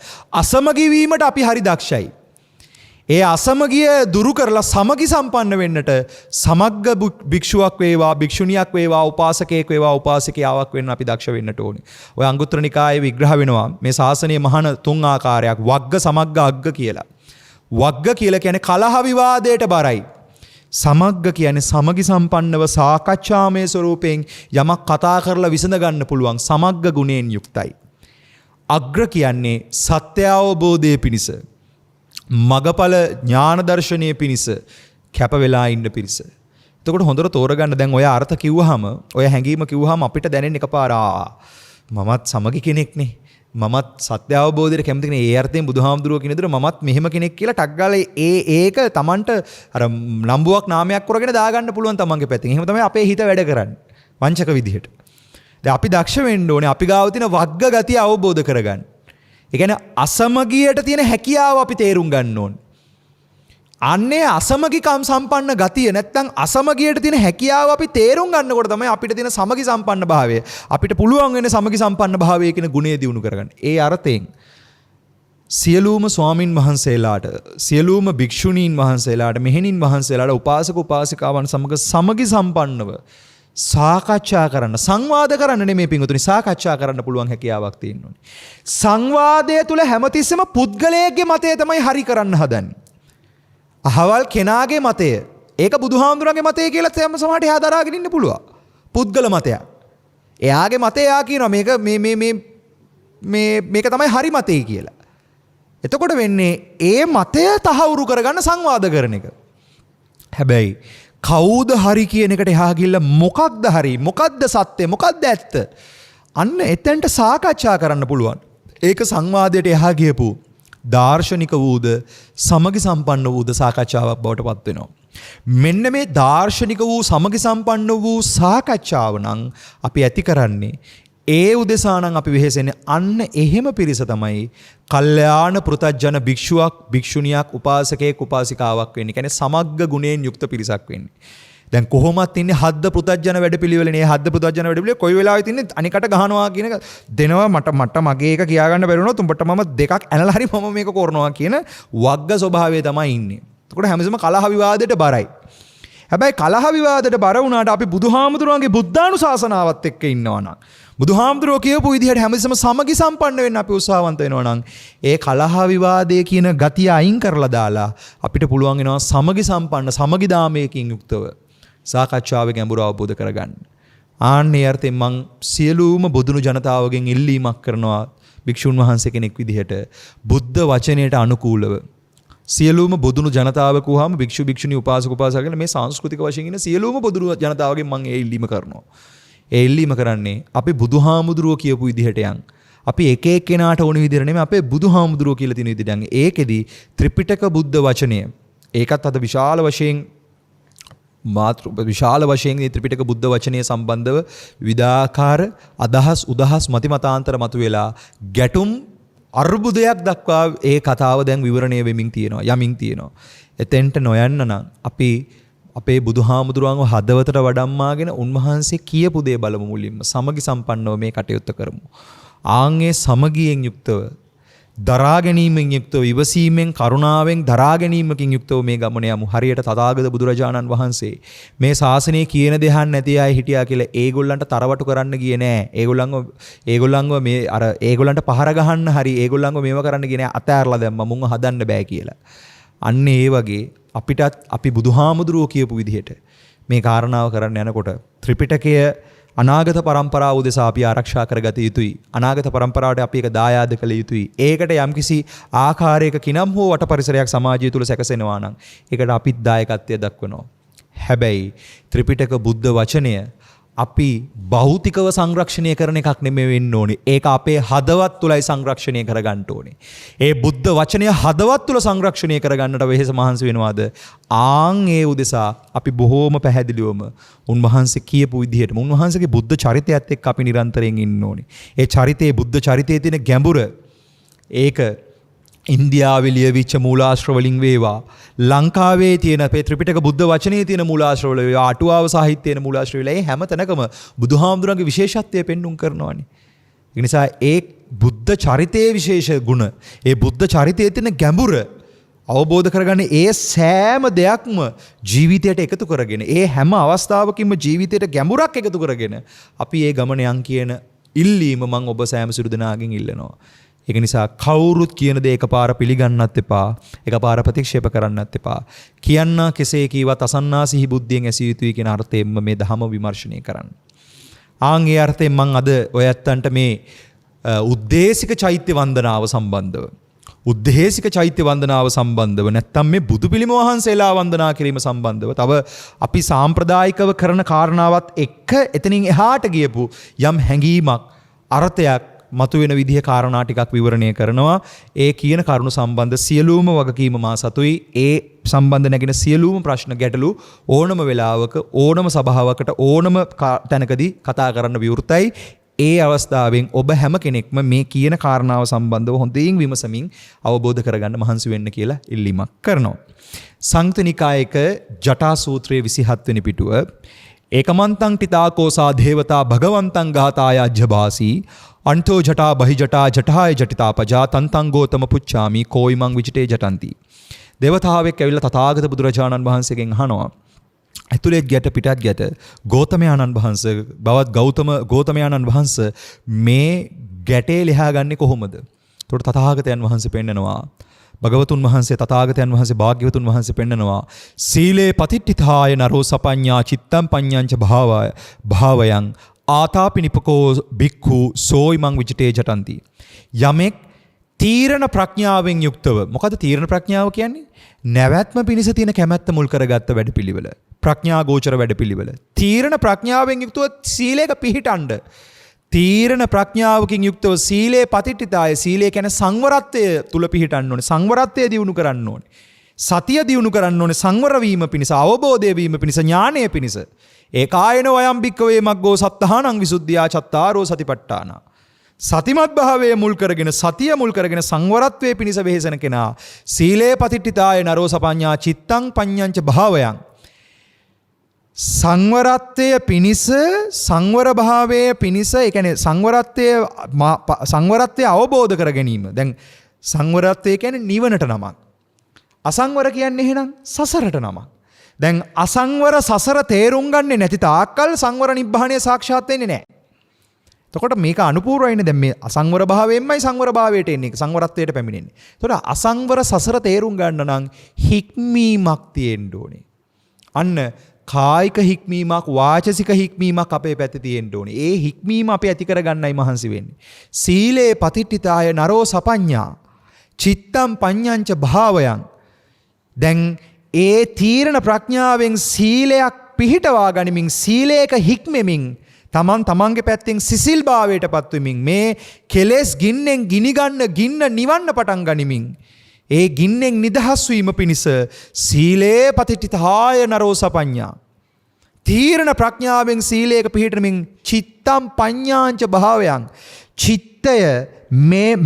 අසමගි වීමට අපි හරි දක්ෂයි. ඒ අසමගිය දුරු කරලා සමගි සම්පන්න වෙන්නට සමග්ග භික්ෂුවක් වේවා, භික්ෂුණියක් වේවා, උපාසකයෙක් වේවා, උපාසිකාවක් වෙන්න අපි දක්ෂ වෙන්නට ඕනේ. ඔය අංගුත්තර නිකායේ විග්‍රහ වෙනවා මේ ශාසනයේ මහාන 3 ආකාරයක් වග්ග, සමග්ග, අග්ග කියලා. වග්ග කියලා කියන්නේ කලහ විවාදයට බරයි. සමග්ග කියන්නේ සමගි සම්පන්නව සාකච්ඡාමය ස්වරූපයෙන් යමක් කතා කරලා විසඳ ගන්න පුළුවන් සමග්ග ගුණයෙන් යුක්තයි. අග්‍ර කියන්නේ සත්‍ය අවබෝධයේ පිණිස, මගඵල ඥාන දර්ශනයේ පිණිස කැප වෙලා ඉන්න පිරිස. එතකොට හොඳට තෝරගන්න. දැන් ඔය අර්ථ කිව්වහම, ඔය හැඟීම කිව්වහම අපිට දැනෙන්නේ එකපාර මමත් සමගි කෙනෙක්නේ, මමත් සත්‍ය අවබෝධයට කැමති කෙනෙක්. ඒ අර්ථයෙන් බුදුහාමුදුරුවෝ කියන විදිහට මමත් මෙහෙම කෙනෙක් කියලා ටක් ගාලා ඒක Tamanට අර නම්බුවක් නාමයක් කරගෙන දාගන්න පුළුවන් තමන්ගේ පැත්තෙන්. එහෙම තමයි අපේ හිත වැඩ කරන්නේ වංචක විදිහට. දැන් අපි දක්ෂ වෙන්න ඕනේ අපි ගාව තියෙන වග්ග ගතිය අවබෝධ කරගන්න. ඒ කියන්නේ අසමගියට තියෙන හැකියාව අපි තේරුම් ගන්න ඕනේ. අන්නේ අසමගිකම් සම්පන්න ගතිය නැත්තම් අසමගියට තියෙන හැකියාව අපි තේරුම් ගන්නකොට තමයි අපිට තියෙන සමගි සම්පන්න භාවය, අපිට පුළුවන් වෙන සමගි සම්පන්න භාවය කියන ගුණය දිනු කරගන්න. ඒ අර්ථයෙන් සියලුම ස්වාමින් වහන්සේලාට, සියලුම භික්ෂුණීන් වහන්සේලාට, මෙහෙණින් වහන්සේලාට, උපාසක උපාසිකාවන් සමග සමගි සම්පන්නව සාකච්ඡා කරන්න, සංවාද කරන්න නෙමෙයි පිංගුතුනි, සාකච්ඡා කරන්න පුළුවන් හැකියාවක් තියෙන්න ඕනේ. සංවාදය තුල හැමතිස්සෙම පුද්ගලයෙක්ගේ මතය තමයි හරි කරන්න හදන්නේ. අහවල් කෙනාගේ මතය, ඒක බුදුහාමුදුරන්ගේ මතය කියලා තම සමහරට එහා දරාගෙන ඉන්න පුළුවන්. පුද්ගල මතයක්. එයාගේ මතය එයා කියනවා මේක තමයි හරි මතය කියලා. එතකොට වෙන්නේ ඒ මතය තහවුරු කරගන්න සංවාද කරන එක. හැබැයි කවුද හරි කියන එකට එහා ගිහිල්ලා මොකක්ද හරි, මොකක්ද සත්‍ය, මොකක්ද ඇත්ත, අන්න එතෙන්ට සාකච්ඡා කරන්න පුළුවන්. ඒක සංවාදයට එහා ගියපු දාර්ශනික වූද සමගි සම්පන්න වූද සාකච්ඡාවක් බවට පත් වෙනවා. මෙන්න මේ දාර්ශනික වූ සමගි සම්පන්න වූ සාකච්ඡාව නම් අපි ඇති කරන්නේ, ඒ උදෙසා නම් අපි වෙහෙසෙන්නේ අන්න එහෙම පිරිස තමයි කල්යාණ පෘතජන භික්ෂුවක්, භික්ෂුණියක්, උපාසකයෙක්, උපාසිකාවක් වෙන්නේ. කියන්නේ සමග්ග ගුණයෙන් යුක්ත පිරිසක් වෙන්නේ. දැන් කොහොමත් ඉන්නේ හද්ද පෘතජන වැඩපිළිවෙලනේ. හද්ද පෘතජන වැඩපිළිවෙල කොයි වෙලාවෙත් ඉන්නේ අනිකට ගහනවා කියන එක දෙනවා, මට මගේ එක කියා ගන්න බැරි වුණොත් උඹට මම දෙකක් ඇනලා හරි මම මේක කරනවා කියන වග්ග ස්වභාවය තමයි ඉන්නේ. එතකොට හැමතිස්සෙම කලහ විවාදයට බරයි. හැබැයි කලහ විවාදයට බර වුණාට අපි බුදුහාමුදුරුවන්ගේ බුද්ධානුශාසනාවත් එක්ක ඉන්නවා නම්, බුදුහාමුදුරුවෝ කියපු විදිහට හැමතිස්සෙම සමගි සම්පන්න වෙන්න අපි උත්සාහවන්ත වෙනවා නම්, ඒ කලහ විවාදයේ කියන ගතිය අයින් කරලා දාලා අපිට පුළුවන් වෙනවා සමගි සම්පන්න, සමගිදාමයකින් යුක්තව සාකච්ඡාවේ ගැඹුර අවබෝධ කරගන්න. ආන්නේ අර්ථයෙන් මං සියලුම බොදුණු ජනතාවගෙන් ඉල්ලීමක් කරනවා, භික්ෂුන් වහන්සේ කෙනෙක් විදිහට බුද්ධ වචනයට අනුකූලව සියලුම බොදුණු ජනතාව කියවහම භික්ෂු භික්ෂුණී උපාසක උපාසිකා කියන මේ සංස්කෘතික වශයෙන් ඉන්න සියලුම බොදුණු ජනතාවගෙන් මම ඒ ඉල්ලීම කරනවා. ඒ ඉල්ලීම කරන්නේ අපි බුදුහාමුදුරුවෝ කියපු විදිහට යන්. අපි එක එක්කෙනාට ඕන විදිහට නෙමෙයි, අපේ බුදුහාමුදුරුවෝ කියලා තියෙන විදිහට යන්. ඒකෙදි ත්‍රිපිටක බුද්ධ වචනය, ඒකත් අද විශාල වශයෙන් මේ ත්‍රිපිටක බුද්ධ වචනය සම්බන්ධව විවිධාකාර අදහස්, උදහස්, මතිමතාන්තර මතුවෙලා ගැටුම් අර්බුදයක් දක්වා ඒ කතාව දැන් විවරණය වෙමින් තියෙනවා, යමින් තියෙනවා. එතෙන්ට නොයන්න නම් අපි අපේ බුදුහාමුදුරුවන්ව හදවතට වඩම්මාගෙන උන්වහන්සේ කියපු දේ බලමු මුලින්ම. සමගි සම්පන්නව මේ කටයුත්ත කරමු. ආන්ගේ සමගියෙන් යුක්තව, දරා ගැනීමෙන් යුක්තව, ඉවසීමෙන්, කරුණාවෙන්, දරා ගැනීමකින් යුක්තව මේ ගමන යමු. හරියට තථාගත බුදුරජාණන් වහන්සේ මේ ශාසනය කියන දෙහන් නැති අය හිටියා කියලා ඒගොල්ලන්ට තරවටු කරන්න ගියේ නෑ. ඒගොල්ලන්ව මේ අර ඒගොල්ලන්ට පහර ගහන්න හරි ඒගොල්ලන්ව මේව කරන්න ගියේ නෑ. අතෑරලා දැම්මා මුන්ව හදන්න බෑ කියලා. අන්න ඒ වගේ අපිටත් අපි බුදුහාමුදුරුවෝ කියපු විදිහට මේ කාරණාව කරන්න යනකොට ත්‍රිපිටකය අනාගත પરම්පරාව උදෙසා අපි ආරක්ෂා කරගත යුතුයි. අනාගත પરම්පරාවට අපි ඒක දායාද කළ යුතුයි. ඒකට යම්කිසි ආකාරයක කිනම් හෝ වට පරිසරයක් සමාජය තුල සැකසෙනවා නම් ඒකට අපිත් දායකත්වය දක්වනවා. හැබැයි ත්‍රිපිටක බුද්ධ වචනය අපි භෞතිකව සංරක්ෂණය කරන එකක් නෙමෙයි වෙන්න ඕනේ. ඒක අපේ හදවත් තුලයි සංරක්ෂණය කරගන්න ඕනේ. ඒ බුද්ධ වචනය හදවත් තුල සංරක්ෂණය කරගන්නට වෙහෙස මහන්සි වෙනවාද? ආන් ඒ උදෙසා අපි බොහෝම පැහැදිලිවම උන්වහන්සේ කියපු විදිහටම උන්වහන්සේගේ බුද්ධ චරිතයත් එක්ක අපි නිරන්තරයෙන් ඉන්න ඕනේ. ඒ චරිතයේ බුද්ධ චරිතයේ තියෙන ගැඹුර ඒක ඉන්දියාවේ ලියවිච්ච මූලාශ්‍ර වලින් වේවා, ලංකාවේ තියෙන අපේ ත්‍රිපිටක බුද්ධ වචනේ තියෙන මූලාශ්‍ර වල වේවා, අටුවාව සාහිත්‍යයේ මූලාශ්‍ර වල, ඒ හැම තැනකම බුදුහාමුදුරන්ගේ විශේෂත්වය පෙන්눔 කරනවානේ. ඒ නිසා ඒ බුද්ධ චරිතයේ විශේෂ ගුණ, ඒ බුද්ධ චරිතයේ තියෙන ගැඹුර අවබෝධ කරගන්න ඒ සෑම දෙයක්ම ජීවිතයට එකතු කරගෙන, ඒ හැම අවස්ථාවකින්ම ජීවිතයට ගැඹුරක් එකතු කරගෙන අපි ඒ ගමන යන් කියන ඉල්ලීම මම ඔබ සෑම සිදු දෙනාගෙන් ඉල්ලනවා. ඒක නිසා කවුරුත් කියන දේ එකපාර පිළිගන්නත් එපා, එකපාර ප්‍රතික්ෂේප කරන්නත් එපා. කියන්න කෙසේ කීවත් අසන්නා සිහි බුද්ධියෙන් ඇසිය යුතුයි කියන අර්ථයෙන්ම මේ ධම විමර්ශනය කරන්න. ආන් ඒ අර්ථයෙන් මම අද ඔය ඇත්තන්ට මේ උද්දේශික චෛත්‍ය වන්දනාව සම්බන්ධව නැත්තම් මේ බුදු පිළිම වහන්සේලා වන්දනා කිරීම සම්බන්ධව තව අපි සාම්ප්‍රදායිකව කරන කාරණාවත් එක්ක එතනින් එහාට ගියපු යම් හැඟීමක්, අර්ථයක් මතුවෙන විදිහ කාරණා ටිකක් විවරණය කරනවා. ඒ කියන කරුණු සම්බන්ධ සියලුම වගකීම මා සතුයි. ඒ සම්බන්ධ නැගෙන සියලුම ප්‍රශ්න ගැටලු ඕනම වෙලාවක, ඕනම සභාවකට, ඕනම තැනකදී කතා කරන්න විවෘතයි. ඒ අවස්ථාවෙන් ඔබ හැම කෙනෙක්ම මේ කියන කාරණාව සම්බන්ධව හොඳින් විමසමින් අවබෝධ කරගන්න මහන්සි වෙන්න කියලා ඉල්ලීමක් කරනවා. සංයුත්ත නිකායක ජටා සූත්‍රයේ 27 වෙනි පිටුව ඒකමන්තං තිතාකෝසා දේවතා භගවන්තං ගාතාය අජ්ජබාසී අන්තෝ ජටා බහි ජටා ජටාය ජටිතා පජා තන්තං ගෝතම පුච්චාමි කෝයිමං විජිතේ ජටಂತಿ. දේවතාවෙක් ඇවිල්ලා තථාගත බුදුරජාණන් වහන්සේගෙන් අහනවා, ඇතුලේ ගැට පිටත් ගැට ගෞතමයාණන් වහන්සේ බවත් ගෞතමයාණන් වහන්සේ මේ ගැටේ ලියාගන්නේ කොහොමද? ඒකට තථාගතයන් වහන්සේ පෙන්නනවා, භගවතුන් වහන්සේ තථාගතයන් වහන්සේ භාග්‍යවතුන් වහන්සේ පෙන්නනවා, සීලේ පතිට්ඨිතාය නරෝ සපඤ්ඤා චිත්තං පඤ්ඤංච භාවයං ආතාපිනිපකෝ බික්ඛු සෝයිමං විජිතේ ජටಂತಿ. යමෙක් තීරණ ප්‍රඥාවෙන් යුක්තව, මොකද තීරණ ප්‍රඥාව කියන්නේ? නැවැත්ම පිණිස තියෙන කැමැත්ත මුල් කරගත්ත වැඩපිළිවෙල, ප්‍රඥා ගෝචර වැඩපිළිවෙල. තීරණ ප්‍රඥාවෙන් යුක්තව සීලයක පිහිටඬ, තීරණ ප්‍රඥාවකින් යුක්තව සීලේ පතිට්ඨිතාය, සීලය කියන්නේ සංවරත්වය තුල පිහිටන්න ඕනේ, සංවරත්වය දියුණු කරන්න ඕනේ, සතිය දියුණු කරන්න ඕනේ, සංවර වීම පිණිස, අවබෝධය වීම පිණිස, ඥානය පිණිස. ඒකායන වයම් භික්කවේ මග්ගෝ සත්තහානං විසුද්ධියා චත්තාරෝ සතිපට්ඨාන. සතිමත් භාවය මුල් කරගෙන, සතිය මුල් කරගෙන සංවරත්වයේ පිණිස වෙහෙසන කෙනා සීලේ පතිට්ඨිතාය නරෝ සපඤ්ඤා චිත්තං පඤ්ඤංච භාවයං. සංවරත්වය පිණිස, සංවර භාවයේ පිණිස, ඒ කියන්නේ සංවරත්වය අවබෝධ කර ගැනීම. දැන් සංවරත්වය කියන්නේ නිවනට නමක්. අසංවර කියන්නේ එහෙනම් සසරට නමක්. දැන් අසංවර සසර තේරුම් ගන්නේ නැති තාක්කල් සංවර නිබ්බාණය සාක්ෂාත් වෙන්නේ නැහැ. එතකොට මේක අනුපූර්වයිනේ. දැන් මේ අසංවර භාවයෙන්මයි සංවර භාවයට එන්නේ, සංවරත්වයට පැමිණෙන්නේ. එතකොට අසංවර සසර තේරුම් ගන්න නම් හික්මීමක් තියෙන්න ඕනේ. අන්න කායික හික්මීමක්, වාචසික හික්මීමක් අපේ පැත්තේ තියෙන්න ඕනේ. ඒ හික්මීම අපි ඇති කරගන්නයි මහන්සි වෙන්නේ. සීලේ පතිට්ඨිතාය නරෝ සපඤ්ඤා චිත්තං පඤ්ඤංච භාවයං. දැන් ඒ තීරණ ප්‍රඥාවෙන් සීලයක් පිහිටවා ගනිමින්, සීලයක හික්මෙමින්, තමන්ගේ පැත්තෙන් සිසිල් භාවයටපත් වෙමින්, මේ කෙලෙස් ගින්නෙන් ගිනිගන්න ගින්න නිවන්න පටන් ගනිමින්, ඒ ගින්නෙන් නිදහස් වීම පිණිස සීලේ පතිට්ඨිතාය නරෝ සපඤ්ඤා, තීරණ ප්‍රඥාවෙන් සීලයක පිහිටමින් චිත්තං පඤ්ඤාංච භාවයං, චිත්තය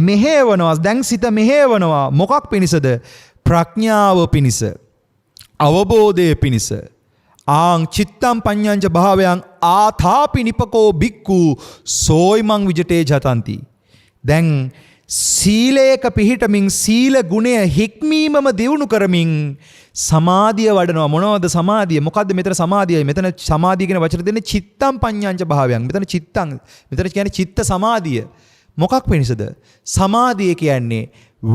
මෙහෙවනවා. දැන් සිත මෙහෙවනවා මොකක් පිණිසද? ප්‍රඥාව පිණිස, අවබෝධය පිණිස, ආං චිත්තම් පඤ්ඤංච භාවයන් ආථාපි නිපකෝ බික්කු සෝයිමං විජිතේ ජතಂತಿ. දැන් සීලයක පිහිටමින් සීල ගුණය හික්මීමම දියුණු කරමින් සමාධිය වඩනවා. මොනවද සමාධිය? මොකද්ද මෙතන සමාධියයි? මෙතන සමාධිය කියන වචනේ දෙන්නේ චිත්තම් පඤ්ඤංච භාවයන්. මෙතන චිත්තං, මෙතන කියන්නේ චිත්ත සමාධිය. මොකක් වෙනසද? සමාධිය කියන්නේ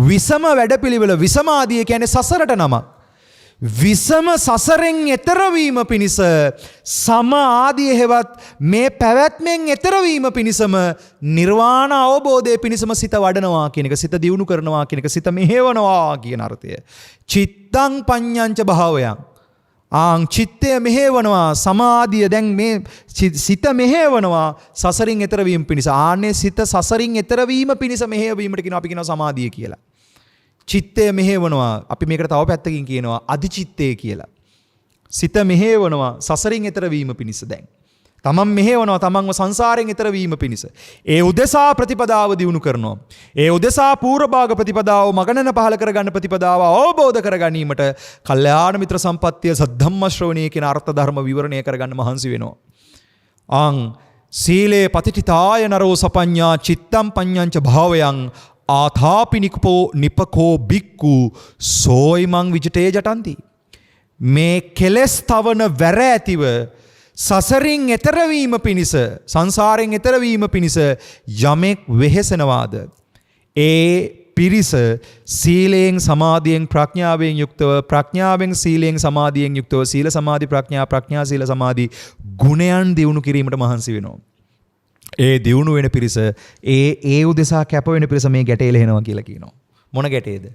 විසම වැඩපිළිවෙල. විසමාධිය කියන්නේ සසරට නමක්. විසම සසරෙන් එතරවීම පිණිස සම ආදිය හෙවත් මේ පැවැත්මෙන් එතරවීම පිණිසම නිර්වාණ අවබෝධය පිණිසම සිත වඩනවා කියන එක, සිත දියුණු කරනවා කියන එක, සිත මෙහෙවනවා කියන අර්ථය. චිත්තං පඤ්ඤංච භාවයන්. ආං චිත්තය මෙහෙවනවා, සමාධිය දැන් මේ සිත මෙහෙවනවා සසරින් එතරවීම පිණිස. ආන්නේ සිත සසරින් එතරවීම පිණිස මෙහෙවීමට කියනවා අපි කියනවා සමාධිය කියලා. චිත්තය මෙහෙවනවා. අපි මේකට තව පැත්තකින් කියනවා අධිචිත්තය කියලා. සිත මෙහෙවනවා සසරින් එතර වීම පිණිස. දැන් තමන් මෙහෙවනවා තමන්ව සංසාරයෙන් එතර වීම පිණිස. ඒ උදෙසා ප්‍රතිපදාව දියුණු කරනවා. ඒ උදෙසා පූර්ව භාග ප්‍රතිපදාව මගණන පහල කරගන්න ප්‍රතිපදාව අවබෝධ කර ගැනීමට කල්යාණ මිත්‍ර සම්පත්තිය සද්ධම්ම ශ්‍රවණීය කියන අර්ථ ධර්ම විවරණය කරගන්න මහන්සි වෙනවා. ආං සීලේ පතිඨිතාය නරෝ සපඤ්ඤා චිත්තම් පඤ්ඤංච භාවයන් ආථාපි නිපකෝ බික්කු සෝයිමං විජිතේ ජටಂತಿ. මේ කෙලස් තවන වැර ඇතිව සසරින් එතරවීම පිණිස, සංසාරයෙන් එතරවීම පිණිස යමෙක් වෙහෙසනවාද ඒ පිරිස සීලයෙන් සමාධියෙන් ප්‍රඥාවෙන් යුක්තව, ප්‍රඥාවෙන් සීලයෙන් සමාධියෙන් යුක්තව, සීල සමාධි ප්‍රඥා, ප්‍රඥා සීල සමාධි ගුණයන් දියුණු කිරීමට මහන්සි වෙනවා. ඒ දියුණු වෙන පිරිස ඒ උදෙසා කැප වෙන පිරිස මේ ගැටේ ලෙහෙනවා කියලා කියනවා. මොන ගැටේද?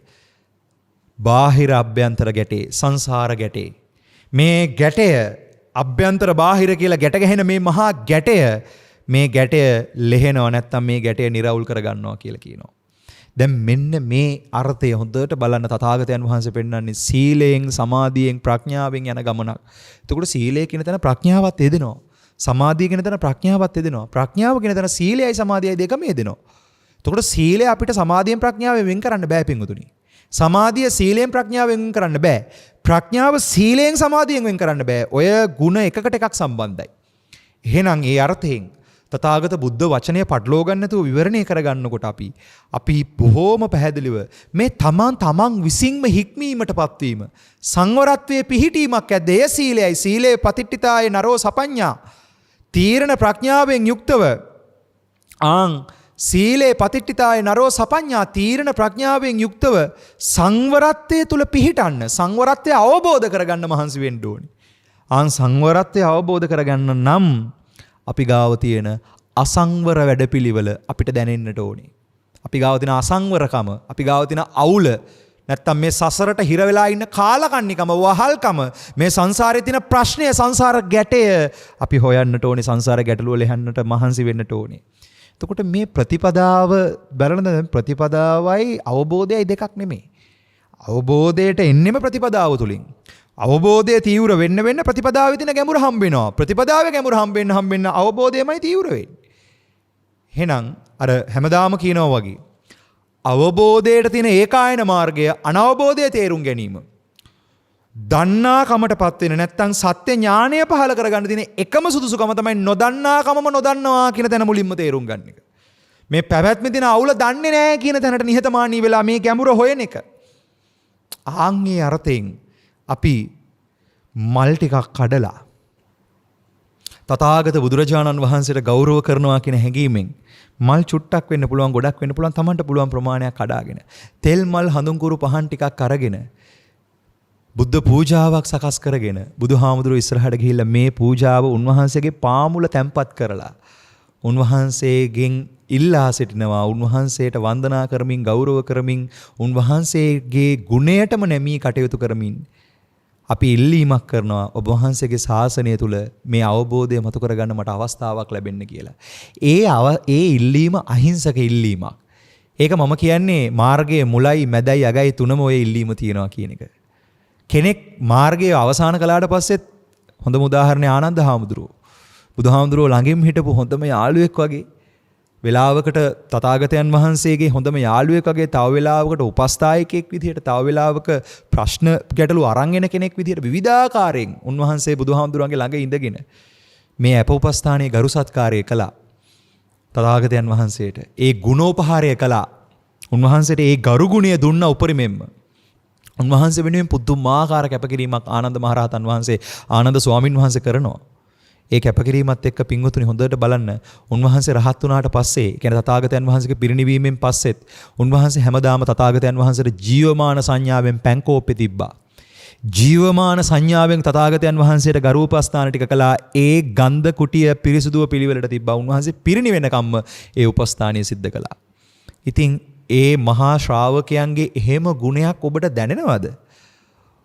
බාහිර අභ්‍යන්තර ගැටේ, සංසාර ගැටේ. මේ ගැටය අභ්‍යන්තර බාහිර කියලා ගැට ගැහෙන මේ මහා ගැටය, මේ ගැටය ලෙහෙනවා නැත්තම් මේ ගැටය නිරවුල් කරගන්නවා කියලා කියනවා. දැන් මෙන්න මේ අර්ථය හොඳට බලන්න තථාගතයන් වහන්සේ පෙන්නන්නේ සීලයෙන් සමාධියෙන් ප්‍රඥාවෙන් යන ගමනක්. එතකොට සීලය කියන තැන ප්‍රඥාවත් යෙදෙනවා. සමාධිය කියන තැන ප්‍රඥාවත් යෙදෙනවා. ප්‍රඥාව කියන තැන සීලයයි සමාධියයි දෙකම යෙදෙනවා. එතකොට සීලය අපිට සමාධියෙන් ප්‍රඥාවෙන් වෙන් කරන්න බෑ පින්වතුනි. සමාධිය සීලයෙන් ප්‍රඥාවෙන් වෙන් කරන්න බෑ. ප්‍රඥාව සීලයෙන් සමාධියෙන් වෙන් කරන්න බෑ. ඔය ಗುಣ එකකට එකක් සම්බන්ධයි. එහෙනම් ඒ අර්ථයෙන් තථාගත බුද්ධ වචනය පටලවා ගන්න නැතුව විවරණය කරගන්නකොට අපි බොහෝම පැහැදිලිව මේ තමන් විසින්ම හික්මීමටපත් වීම, සංවරත්වයේ පිහිටීමක් ඇද්ද ඒ සීලයයි. සීලේ පතිට්ඨිතාය නරෝ සපඤ්ඤා. තීරණ ප්‍රඥාවෙන් යුක්තව සීලේ පතිට්ඨිතාය නරෝ සපඤ්ඤා, තීරණ ප්‍රඥාවෙන් යුක්තව සංවරත්වයේ තුල පිහිටන්න, සංවරත්වය අවබෝධ කරගන්න මහන්සි වෙන්න ඕනේ. සංවරත්වය අවබෝධ කරගන්න නම් අපි ගාව තියෙන අසංවර වැඩපිළිවෙල අපිට දැනෙන්නට ඕනේ. අපි ගාව තියෙන අසංවරකම, අපි ගාව තියෙන අවුල, නැත්තම් මේ සසරට හිර වෙලා ඉන්න කාලකන්නිකම, වහල්කම, මේ සංසාරේ තියෙන ප්‍රශ්නය, සංසාර ගැටය අපි හොයන්නට ඕනේ. සංසාර ගැටලුව ලෙහන්නට මහන්සි වෙන්නට ඕනේ. එතකොට මේ ප්‍රතිපදාව බලන ප්‍රතිපදාවයි අවබෝධයයි දෙකක් නෙමෙයි. අවබෝධයට එන්නෙම ප්‍රතිපදාව තුලින්. අවබෝධය තීව්‍ර වෙන්න ප්‍රතිපදාවේ තියෙන ගැඹුර හම්බ වෙනවා. ප්‍රතිපදාවේ ගැඹුර හම්බ වෙන්න අවබෝධයමයි තීව්‍ර වෙන්නේ. එහෙනම් අර හැමදාම කියනවා වගේ අවබෝධයට තියෙන ඒකායන මාර්ගය අනවබෝධය තේරුම් ගැනීම. දන්නා කමටපත් වෙන නැත්නම් සත්‍ය ඥානය පහල කරගන්න තියෙන එකම සුදුසුකම තමයි නොදන්නා කමම නොදන්නවා කියන තැන මුලින්ම තේරුම් ගන්න එක. මේ පැවැත්මේ තියෙන අවුල දන්නේ නැහැ කියන තැනට නිහතමානී වෙලා මේ ගැඹුර හොයන එක. ආන්ගේ අර්ථයෙන් අපි මල් ටිකක් කඩලා තථාගත බුදුරජාණන් වහන්සේට ගෞරව කරනවා කියන හැඟීමෙන් මල් චුට්ටක් වෙන්න පුළුවන්, ගොඩක් වෙන්න පුළුවන්, Tamanට පුළුවන් ප්‍රමාණයක් කඩාගෙන තෙල් මල් හඳුන්කුරු පහන් ටිකක් අරගෙන බුද්ධ පූජාවක් සකස් කරගෙන බුදුහාමුදුරුවෝ ඉස්සරහට ගිහිල්ලා මේ පූජාව උන්වහන්සේගේ පාමුල තැන්පත් කරලා උන්වහන්සේගෙන් ඉල්ලා සිටිනවා. උන්වහන්සේට වන්දනා කරමින්, ගෞරව කරමින්, උන්වහන්සේගේ ගුණයටම නැමී කටයුතු කරමින් අපි ඉල්ලීමක් කරනවා ඔබ වහන්සේගේ ශාසනය තුල මේ අවබෝධය මතු කරගන්න මට අවස්ථාවක් ලැබෙන්න කියලා. ඒ ඉල්ලීම අහිංසක ඉල්ලීමක්. ඒක මම කියන්නේ මාර්ගයේ මුලයි මැදයි අගයි තුනම ඔය ඉල්ලීම තියෙනවා කියන එක. කෙනෙක් මාර්ගයේ අවසන් කළාට පස්සෙත් හොඳම උදාහරණය ආනන්ද හාමුදුරුවෝ. බුදුහාමුදුරුවෝ ළඟින් හිටපු හොඳම යාළුවෙක් වගේ වෙලාවකට තථාගතයන් වහන්සේගේ හොඳම යාළුවෙක්ගේ තව වෙලාවකට උපස්ථායකයෙක් විදිහට තව වෙලාවක ප්‍රශ්න ගැටලු අරන් එන කෙනෙක් විදිහට විවිධාකාරයෙන් උන්වහන්සේ බුදුහාමුදුරන්ගේ ළඟ ඉඳගෙන මේ අප උපස්ථානයේ ගරු සත්කාරය කළා. තථාගතයන් වහන්සේට ඒ ගුණෝපහාරය කළා. උන්වහන්සේට ඒ ගරු ගුණය දුන්න උපරිමෙන්ම. උන්වහන්සේ වෙනුවෙන් පුදුමාකාර කැපකිරීමක් ආනන්ද මහරහතන් වහන්සේ ආනන්ද ස්වාමින් වහන්සේ කරනවා. ඒ කැපකිරීමත් එක්ක පින්වතුනි හොඳට බලන්න උන්වහන්සේ රහත් වුණාට පස්සේ කියන්නේ තථාගතයන් වහන්සේගේ පිරිනිවීමෙන් පස්සෙත් උන්වහන්සේ හැමදාම තථාගතයන් වහන්සේට ජීවමාන සංඥාවෙන් පැන්කෝප්පේ තිබ්බා. ජීවමාන සංඥාවෙන් තථාගතයන් වහන්සේට ගරුපස්ථාන ටික කළා. ඒ ගන්ධ කුටිය පිරිසුදුව පිළිවෙලට තිබ්බා. උන්වහන්සේ පිරිනිවෙනකම්ම ඒ උපස්ථානිය සිද්ධ කළා. ඉතින් ඒ මහා ශ්‍රාවකයන්ගේ එහෙම ගුණයක් ඔබට දැනෙනවද?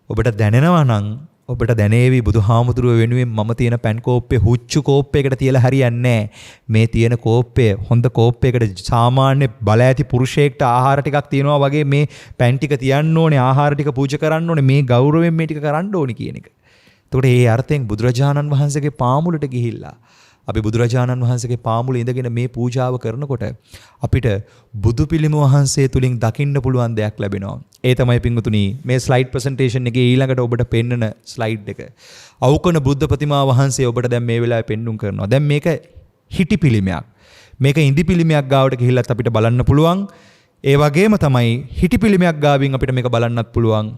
ඔබට දැනෙනවා නම් ඔබට දැනේවි බුදුහාමුදුරුව වෙනුවෙන් මම තියෙන පැන් කෝප්පේ හුච්චු කෝප්පයකට තියලා හරියන්නේ නැහැ. මේ තියෙන කෝප්පය හොඳ කෝප්පයකට සාමාන්‍ය බල ඇති පුරුෂයෙක්ට ආහාර ටිකක් තියනවා වගේ මේ පැන් ටික තියන්න ඕනේ, ආහාර ටික පූජා කරන්න ඕනේ, මේ ගෞරවයෙන් මේ ටික කරන්න ඕනේ කියන එක. එතකොට ඒ අර්ථයෙන් බුදුරජාණන් වහන්සේගේ පාමුලට ගිහිල්ලා අපි බුදුරජාණන් වහන්සේගේ පාමුල ඉඳගෙන මේ පූජාව කරනකොට අපිට බුදු පිළිම වහන්සේ තුලින් දකින්න පුළුවන් දෙයක් ලැබෙනවා. ඒ තමයි පින්වතුනි මේ ස්ලයිඩ් ප්‍රසන්ටේෂන් එකේ ඊළඟට ඔබට පෙන්නන ස්ලයිඩ් එක. අවුකන බුද්ධ ප්‍රතිමා වහන්සේ ඔබට දැන් මේ වෙලාවේ පෙන්눔 කරනවා. දැන් මේක හිටි පිළිමයක්. මේක ඉඳි පිළිමයක් ගාවට ගිහිල්ලත් අපිට බලන්න පුළුවන්. ඒ වගේම තමයි හිටි පිළිමයක් ගාවින් අපිට මේක බලන්නත් පුළුවන්.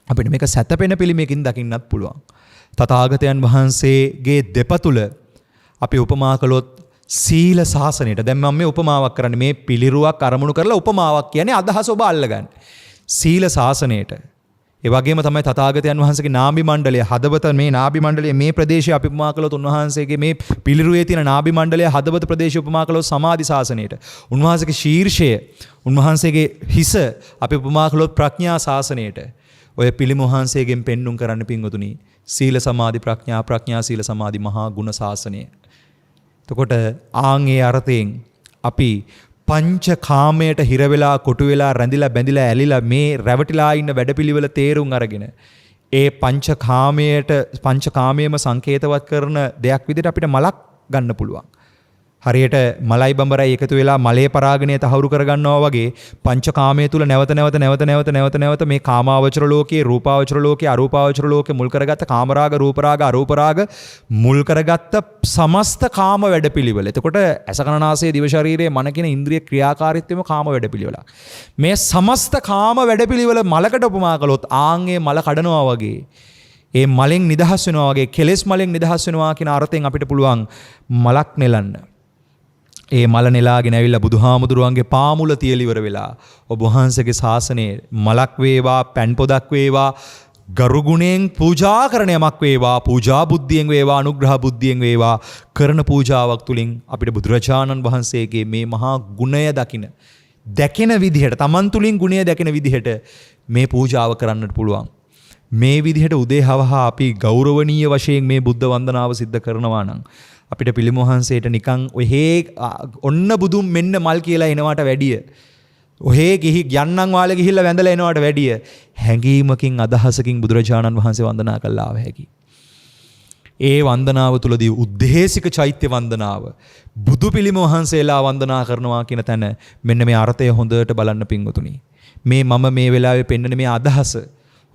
අපිට මේක සැතපෙන පිළිමයකින් දකින්නත් පුළුවන්. තථාගතයන් වහන්සේගේ දෙපතුල අපි උපමා කළොත් සීල ශාසනයට. දැන් මම මේ උපමාවක් කරන්නේ මේ පිළිරුවක් අරමුණු කරලා උපමාවක් කියන්නේ අදහස ඔබ අල්ලගන්න. සීල ශාසනයට. ඒ වගේම තමයි තථාගතයන් වහන්සේගේ නාභි මණ්ඩලය හදවත මේ නාභි මණ්ඩලය මේ ප්‍රදේශය අපි උපමා කළොත් උන්වහන්සේගේ මේ පිළිරුවේ තියෙන නාභි මණ්ඩලය හදවත ප්‍රදේශය උපමා කළොත් සමාධි ශාසනයට. උන්වහන්සේගේ ශීර්ෂය උන්වහන්සේගේ හිස අපි උපමා කළොත් ප්‍රඥා ශාසනයට. ඔය පිළිම වහන්සේගෙන් පෙන්눔 කරන්න පින්වතුනි සීල සමාධි ප්‍රඥා ප්‍රඥා සීල සමාධි මහා ගුණ ශාසනය. එතකොට ආන්ගේ අර්ථයෙන් අපි පංච කාමයට හිර වෙලා කොටු වෙලා රැඳිලා බැඳිලා ඇලිලා මේ රැවටිලා ඉන්න වැඩපිළිවෙල තේරුම් අරගෙන ඒ පංච කාමයේම සංකේතවත් කරන දෙයක් විදිහට අපිට මලක් ගන්න පුළුවන්. හරියට මලයි බඹරයි එකතු වෙලා මලේ පරාගණය තහවුරු කරගන්නවා වගේ පංචකාමයේ තුල නැවත නැවත මේ කාමාවචර ලෝකයේ රූපාවචර ලෝකයේ අරූපාවචර ලෝකයේ මුල් කරගත්ත කාමරාග රූපරාග අරූපරාග මුල් කරගත්ත සමස්ත කාම වැඩපිළිවෙල. එතකොට අසකනාසයේ දිව ශරීරයේ මන කියන ඉන්ද්‍රිය ක්‍රියාකාරීත්වයම කාම වැඩපිළිවෙලක්. මේ සමස්ත කාම වැඩපිළිවෙල මලකට උපමා කළොත් ආන්ගේ මල කඩනවා වගේ ඒ මලෙන් නිදහස් වෙනවා වගේ කෙලෙස් මලෙන් නිදහස් වෙනවා කියන අර්ථයෙන් අපිට පුළුවන් මලක් නෙලන්න. ඒ මල නෙලාගෙන ඇවිල්ලා බුදුහාමුදුරුවන්ගේ පාමුල තියලා ඉවර වෙලා ඔබ වහන්සේගේ ශාසනයේ මලක් වේවා පැන් පොදක් වේවා ගරු ගුණයෙන් පූජා කරන යමක් වේවා පූජා බුද්ධියෙන් වේවා අනුග්‍රහ බුද්ධියෙන් වේවා කරන පූජාවක් තුලින් අපිට බුදුරජාණන් වහන්සේගේ මේ මහා ගුණය දැකින විදිහට තමන් තුලින් ගුණය දැකින විදිහට මේ පූජාව කරන්නට පුළුවන්. මේ විදිහට උදේ හවහා අපි ගෞරවනීය වශයෙන් මේ බුද්ධ වන්දනාව සිද්ධ කරනවා නම් අපිට පිළිම වහන්සේට නිකන් ඔහේ ඔන්න බුදුන් මෙන්න මල් කියලා එනවට වැඩිය ඔහේ යන්නම් වාලේ ගිහිල්ලා වැඳලා එනවට වැඩිය හැඟීමකින් අදහසකින් බුදුරජාණන් වහන්සේ වන්දනා කළා ආව හැකි. ඒ වන්දනාව තුලදී උද්දේශික චෛත්‍ය වන්දනාව බුදු පිළිම වහන්සේලා වන්දනා කරනවා කියන තැන මෙන්න මේ අර්ථය හොඳට බලන්න පින්වතුනි. මම මේ වෙලාවේ පෙන්වන මේ අදහස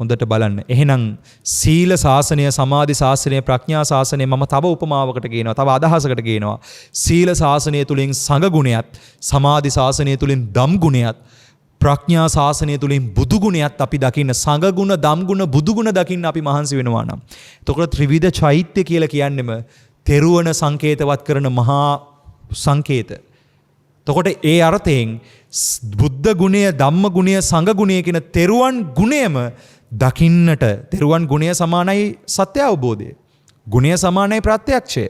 හොඳට බලන්න. එහෙනම් සීල ශාසනය, සමාධි ශාසනය, ප්‍රඥා ශාසනය මම තව උපමාවකට කියනවා, තව අදහසකට කියනවා. සීල ශාසනය තුලින් සංඝ ගුණයත්, සමාධි ශාසනය තුලින් ධම් ගුණයත්, ප්‍රඥා ශාසනය තුලින් බුදු ගුණයත් අපි දකින්න, සංඝ ගුණ, ධම් ගුණ, බුදු ගුණ දකින්න අපි මහන්සි වෙනවා නම්. එතකොට ත්‍රිවිධ චෛත්‍ය කියලා කියන්නේම තෙරුවන සංකේතවත් කරන මහා සංකේත. එතකොට ඒ අර්ථයෙන් බුද්ධ ගුණය, ධම්ම ගුණය, සංඝ ගුණය කියන තෙරුවන් ගුණයම දකින්නට තෙරුවන් ගුණය සමානයි සත්‍ය අවබෝධය. ගුණය සමානයි ප්‍රත්‍යක්ෂය.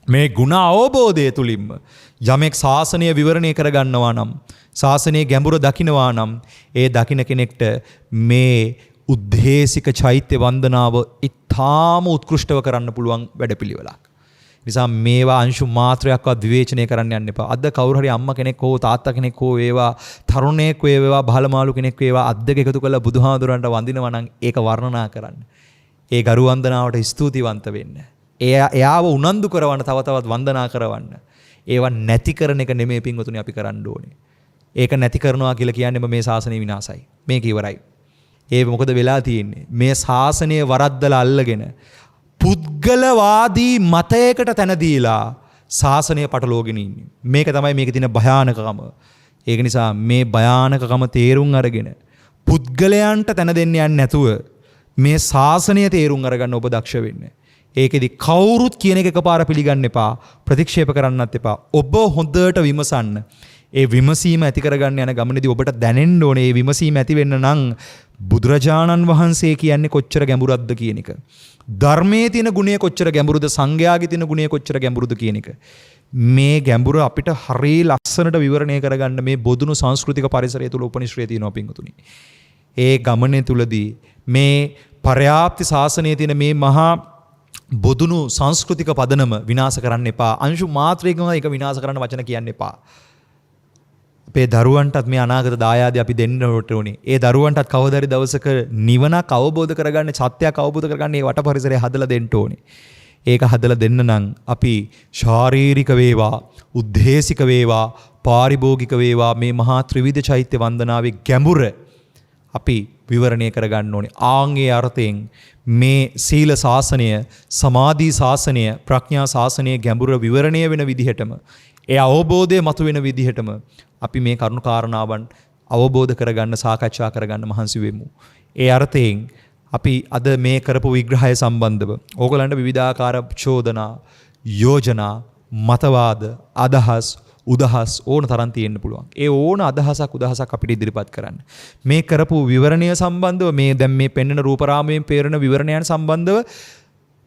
මේ ගුණ අවබෝධය තුලින්ම යමෙක් ශාසනය විවරණය කරගන්නවා නම්, ශාසනයේ ගැඹුර දකිනවා නම්, ඒ දකින කෙනෙක්ට මේ උද්දේශික චෛත්‍ය වන්දනාව ඉතාම උත්කෘෂ්ටව කරන්න පුළුවන් වැඩපිළිවෙලක්. නිසා මේවා අංශු මාත්‍රයක්වත් විවේචනය කරන්න යන්න එපා. අද කවුරු හරි අම්මා කෙනෙක් හෝ තාත්තා කෙනෙක් හෝ වේවා, තරුණයෙක් වේවා, බහලමාළු කෙනෙක් වේවා අද්දක එකතු කරලා බුදුහාඳුරන්ට වඳිනවා නම් ඒක වර්ණනා කරන්න. ඒ ගරු වන්දනාවට ස්තුතිවන්ත වෙන්න. එයාව උනන්දු කරවන්න, තව තවත් වන්දනා කරවන්න. ඒවා නැති කරන එක නෙමෙයි පින්වතුනි අපි කරන්න ඕනේ. ඒක නැති කරනවා කියලා කියන්නේම මේ ශාසනය විනාශයි. මේක ඉවරයි. ඒ මොකද වෙලා තියෙන්නේ? මේ ශාසනය වරද්දලා අල්ලගෙන පුද්ගලවාදී මතයකට තැන දීලා ශාසනය පටලෝගෙන ඉන්නේ. මේක තමයි මේකේ තියෙන භයානකකම. ඒක නිසා මේ භයානකකම තේරුම් අරගෙන පුද්ගලයන්ට තැන දෙන්න යන්නේ නැතුව මේ ශාසනය තේරුම් අරගන්න ඔබ දක්ෂ වෙන්න. ඒකෙදි කවුරුත් කියන එක එකපාර පිළිගන්න එපා, ප්‍රතික්ෂේප කරන්නත් එපා. ඔබ හොඳට විමසන්න. ඒ විමසීම ඇති කරගන්න යන ගමනේදී ඔබට දැනෙන්න ඕනේ මේ විමසීම ඇති වෙන්න නම් බුදුරජාණන් වහන්සේ කියන්නේ කොච්චර ගැඹුරක්ද කියන එක. ධර්මයේ තියෙන ගුණය කොච්චර ගැඹුරුද, සංඝයාගේ තියෙන ගුණය කොච්චර ගැඹුරුද කියන එක. මේ ගැඹුර අපිට හරිය ලස්සනට විවරණය කරගන්න මේ බොදුණු සංස්කෘතික පරිසරය තුල උපනිශ්‍රේ තියෙනවා පින්වතුනි. ඒ ගමනේ තුලදී මේ පර්‍යාප්ති ශාසනයේ තියෙන මේ මහා බොදුණු සංස්කෘතික පදනම විනාශ කරන්න එපා. අංශු මාත්‍රයකම ඒක විනාශ කරන්න වචන කියන්න එපා. අපේ දරුවන්ටත් මේ අනාගත දායාදේ අපි දෙන්න ඕනේ. ඒ දරුවන්ටත් කවදාරි දවසක නිවනක් අවබෝධ කරගන්න, සත්‍යයක් අවබෝධ කරගන්න මේ වට පරිසරය හදලා දෙන්න ඕනේ. ඒක හදලා දෙන්න නම් අපි ශාරීරික වේවා, උද්දේශික වේවා, පාරිභෝගික වේවා මේ මහා ත්‍රිවිධ චෛත්‍ය වන්දනාවේ ගැඹුර අපි විවරණය කරගන්න ඕනේ. ආන්ගේ අර්ථයෙන් මේ සීල ශාසනය, සමාධි ශාසනය, ප්‍රඥා ශාසනය ගැඹුර විවරණය වෙන විදිහටම, ඒ අවබෝධය මතුවෙන විදිහටම අපි මේ කරුණු කාරණාවන් අවබෝධ කරගන්න, සාකච්ඡා කරගන්න මහන්සි වෙමු. ඒ අර්ථයෙන් අපි අද මේ කරපු විග්‍රහය සම්බන්ධව ඕගලන්ට විවිධාකාර චෝදනා, යෝජනා, මතවාද, අදහස්, උදහස් ඕන තරම් තියෙන්න පුළුවන්. ඒ ඕන අදහසක් උදහසක් අපිට ඉදිරිපත් කරන්න. මේ කරපු විවරණය සම්බන්ධව, මේ දැන් මේ පෙන්වන රූපරාමයෙන් පේරන විවරණයන් සම්බන්ධව,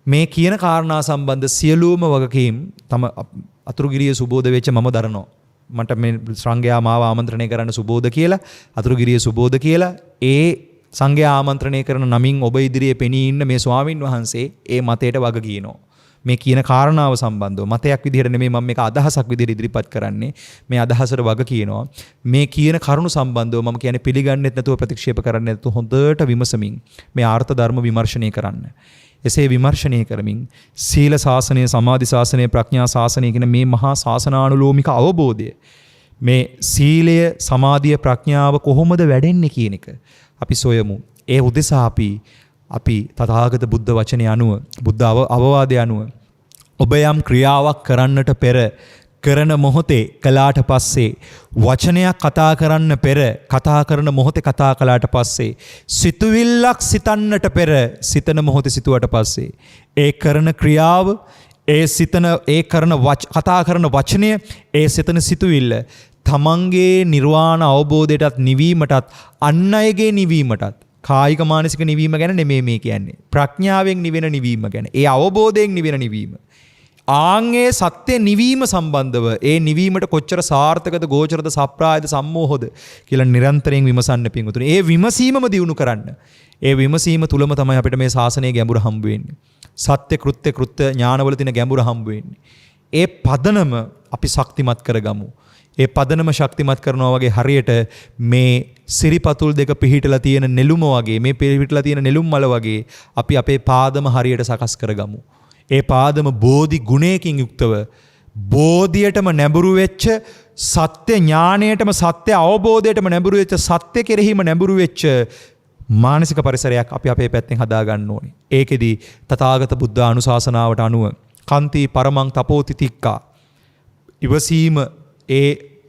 මේ කියන කාරණා සම්බන්ධ සියලුම වගකීම් තම අතුරුගිරිය සුබෝධ වෙච්ච මම දරනවා. මට මේ සංඝයා මාව ආමන්ත්‍රණය කරන්න සුබෝධ කියලා, අතුරුගිරිය සුබෝධ කියලා ඒ සංඝයා ආමන්ත්‍රණය කරන නමින් ඔබ ඉදිරියේ පෙනී ඉන්න මේ ස්වාමින් වහන්සේ ඒ මතයට වග කියනවා. මේ කියන කාරණාව සම්බන්ධව මතයක් විදිහට නෙමෙයි මම මේක අදහසක් විදිහට ඉදිරිපත් කරන්නේ. මේ අදහසට වග කියනවා. මේ කියන කරුණු සම්බන්ධව මම කියන්නේ පිළිගන්නෙත් නැතුව ප්‍රතික්ෂේප කරන්නෙත් නැතුව හොඳට විමසමින් මේ ආර්ථ ධර්ම විමර්ශනය කරන්න. එසේ විමර්ශනය කරමින් සීල ශාසනය, සමාධි ශාසනය, ප්‍රඥා ශාසනය කියන මේ මහා ශාසනානුලෝමික අවබෝධය, මේ සීලය, සමාධිය, ප්‍රඥාව කොහොමද වැඩෙන්නේ කියන එක අපි සොයමු. ඒ උදෙසා අපි තථාගත බුද්ධ වචනය අනුව, බුද්ධ අවවාදය අනුව ඔබ යම් ක්‍රියාවක් කරන්නට පෙර, කරන මොහොතේ කළාට පස්සේ, වචනයක් කතා කරන්න පෙර, කතා කරන මොහොතේ කතා කළාට පස්සේ, සිතුවිල්ලක් සිතන්නට පෙර, සිතන මොහොතේ සිතුවට පස්සේ, ඒ කරන ක්‍රියාව, කතා කරන වචනය, ඒ සිතන සිතුවිල්ල තමන්ගේ නිර්වාණ අවබෝධයටත් නිවීමටත් අන් අයගේ නිවීමටත්, කායික මානසික නිවීම ගැන නෙමෙයි මේ කියන්නේ. ප්‍රඥාවෙන් නිවෙන නිවීම ගැන. ඒ අවබෝධයෙන් නිවෙන නිවීම. ආන්ගේ සත්‍ය නිවීම සම්බන්ධව ඒ නිවීමට කොච්චර සාර්ථකද, ගෝචරද, සප්‍රායද, සම්මෝහද කියලා නිරන්තරයෙන් විමසන්න පිංගුතුනි. ඒ විමසීමම දියුණු කරන්න. ඒ විමසීම තුලම තමයි අපිට මේ ශාසනයේ ගැඹුර හම්බ වෙන්නේ. සත්‍ය කෘත්‍ය ඥානවල තියෙන ගැඹුර හම්බ වෙන්නේ. ඒ පදනම අපි ශක්තිමත් කරගමු. ඒ පදනම ශක්තිමත් කරනවා වගේ හරියට මේ සිරිපතුල් දෙක පිහිටලා තියෙන නෙළුම වගේ, මේ පිහිටලා තියෙන නෙළුම් මල වගේ අපි අපේ පාදම හරියට සකස් කරගමු. ඒ පාදම බෝධි ගුණයකින් යුක්තව, බෝධියටම නැඹුරු වෙච්ච, සත්‍ය ඥාණයටම, සත්‍ය අවබෝධයටම නැඹුරු වෙච්ච, සත්‍ය කෙරෙහිම නැඹුරු වෙච්ච මානසික පරිසරයක් අපි අපේ පැත්තෙන් හදා ගන්න ඕනේ. ඒකෙදි තථාගත බුද්ධ අනුශාසනාවට අනුව කන්ති පරමං තපෝතිතික්කා,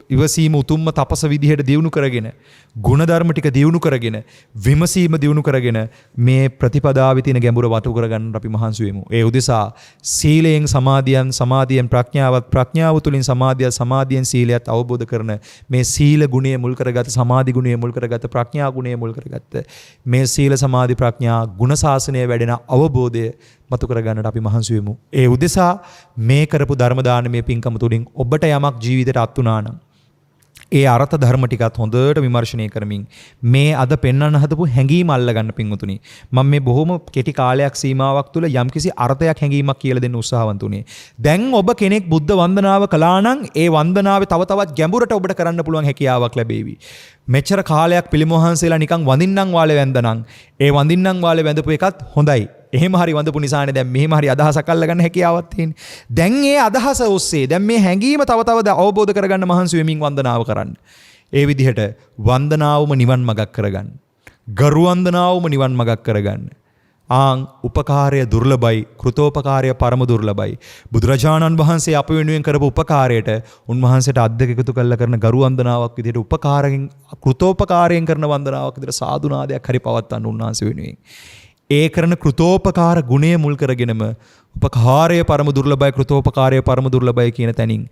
ඉවසීම උතුම්ම තපස විදිහට දියුණු කරගෙන, ගුණධර්ම ටික දියුණු කරගෙන, විමසීම දියුණු කරගෙන මේ ප්‍රතිපදාවේ තියෙන ගැඹුර වතු කරගන්න අපි මහන්සි වෙමු. ඒ උදෙසා සීලයෙන් සමාධියෙන්, සමාධියෙන් ප්‍රඥාවත්, ප්‍රඥාව තුළින් සමාධිය, සමාධියෙන් සීලයත් අවබෝධ කරන මේ සීල ගුණය මුල් කරගත, සමාධි ගුණය මුල් කරගත, ප්‍රඥා ගුණය මුල් කරගත මේ සීල සමාධි ප්‍රඥා ගුණ ශාසනය වැඩෙන අවබෝධය මතු කරගන්නට අපි මහන්සි වෙමු. ඒ උදෙසා මේ කරපු ධර්ම දානමය පින්කම තුළින් ඔබට යමක් ජීවිතයට අත් වුණා නම් ඒ අර්ථ ධර්ම ටිකත් හොඳට විමර්ශනය කරමින් මේ අද පෙන්වන්න හදපු හැඟීම අල්ලගන්න පින්වතුනි. මම මේ බොහොම කෙටි කාලයක් සීමාවක් තුළ යම්කිසි අර්ථයක් හැඟීමක් කියලා දෙන්න උත්සාහවන්ත උනේ. දැන් ඔබ කෙනෙක් බුද්ධ වන්දනාව කළා නම් ඒ වන්දනාවේ තව තවත් ගැඹුරට ඔබට කරන්න පුළුවන් හැකියාවක් ලැබේවි. මෙච්චර කාලයක් පිළිම වහන්සේලා නිකන් වඳින්නම් වාලේ වැන්දනම් ඒ වඳින්නම් වාලේ වැඳපු එකත් හොඳයි. එහෙම හරි වඳපු නිසානේ දැන් මෙහෙම හරි අදහසක් අල්ලගන්න හැකියාවක් තියෙන්නේ. දැන් ඒ අදහස ඔස්සේ දැන් මේ හැඟීම තව තව අවබෝධ කරගන්න මහන්සි වෙමින් වන්දනාව කරන්න. ඒ විදිහට වන්දනාවම නිවන් මඟක් කරගන්න. ගරු වන්දනාවම නිවන් මඟක් කරගන්න. උපකාරය දුර්ලභයි, කෘතෝපකාරය පරම දුර්ලභයි. බුදුරජාණන් වහන්සේ අප වෙනුවෙන් කරපු උපකාරයට උන්වහන්සේට අත් දෙක එකතු කරලා කරන ගරු වන්දනාවක් විදිහට උපකාරයෙන් කෘතෝපකාරයෙන් කරන වන්දනාවක් විදිහට සාදුනාදයක් හරි පවත්වන්න උන්වහන්සේ වෙනුවෙන්. ඒ කරන කෘතෝපකාර ගුණය මුල් කරගෙනම උපකාරය පරම දුර්ලභයි, කෘතෝපකාරය පරම දුර්ලභයි කියන තැනින්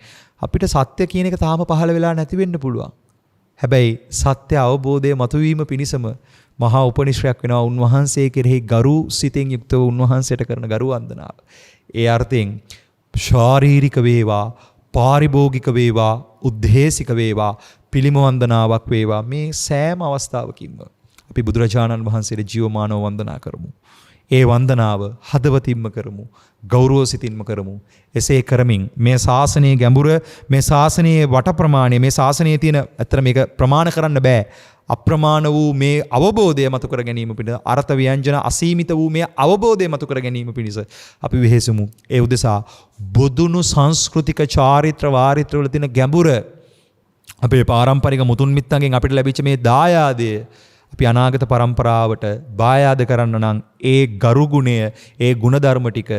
අපිට සත්‍ය කියන එක තාම පහළ වෙලා නැති වෙන්න පුළුවන්. හැබැයි සත්‍ය අවබෝධය මතුවීම පිණිසම මහා උපනිශ්‍රයක් වෙනවා උන්වහන්සේ කෙරෙහි ගරු සිතෙන් යුක්තව උන්වහන්සේට කරන ගරු වන්දනාව. ඒ අර්ථයෙන් ශාරීරික වේවා, පාරිභෝගික වේවා, උද්දේශික වේවා, පිළිම වන්දනාවක් වේවා, මේ සෑම අවස්ථාවකින්ම අපි බුදුරජාණන් වහන්සේට ජීවමානව වන්දනා කරමු. ඒ වන්දනාව හදවතින්ම කරමු, ගෞරව සිතින්ම කරමු. එසේ කරමින් මේ ශාසනයේ ගැඹුර, මේ ශාසනයේ වට ප්‍රමාණය, මේ ශාසනයේ තියෙන ඇත්තට මේක ප්‍රමාණ කරන්න බෑ. අප්‍රමාණ වූ මේ අවබෝධය මතු කර ගැනීම පිණිස, අර්ථ ව්‍යංජන අසීමිත වූ මේ අවබෝධය මතු කර ගැනීම පිණිස අපි වෙහෙසමු. ඒ උදෙසා බුදුණු සංස්කෘතික චාරිත්‍ර වාරිත්‍ර වල තියෙන ගැඹුර, අපේ පාරම්පරික මුතුන් මිත්තන්ගෙන් අපිට ලැබිච්ච මේ දායාදය අපි අනාගත පරම්පරාවට දායාද කරන්න නම් ඒ ගරු ගුණය, ඒ ගුණධර්ම ටික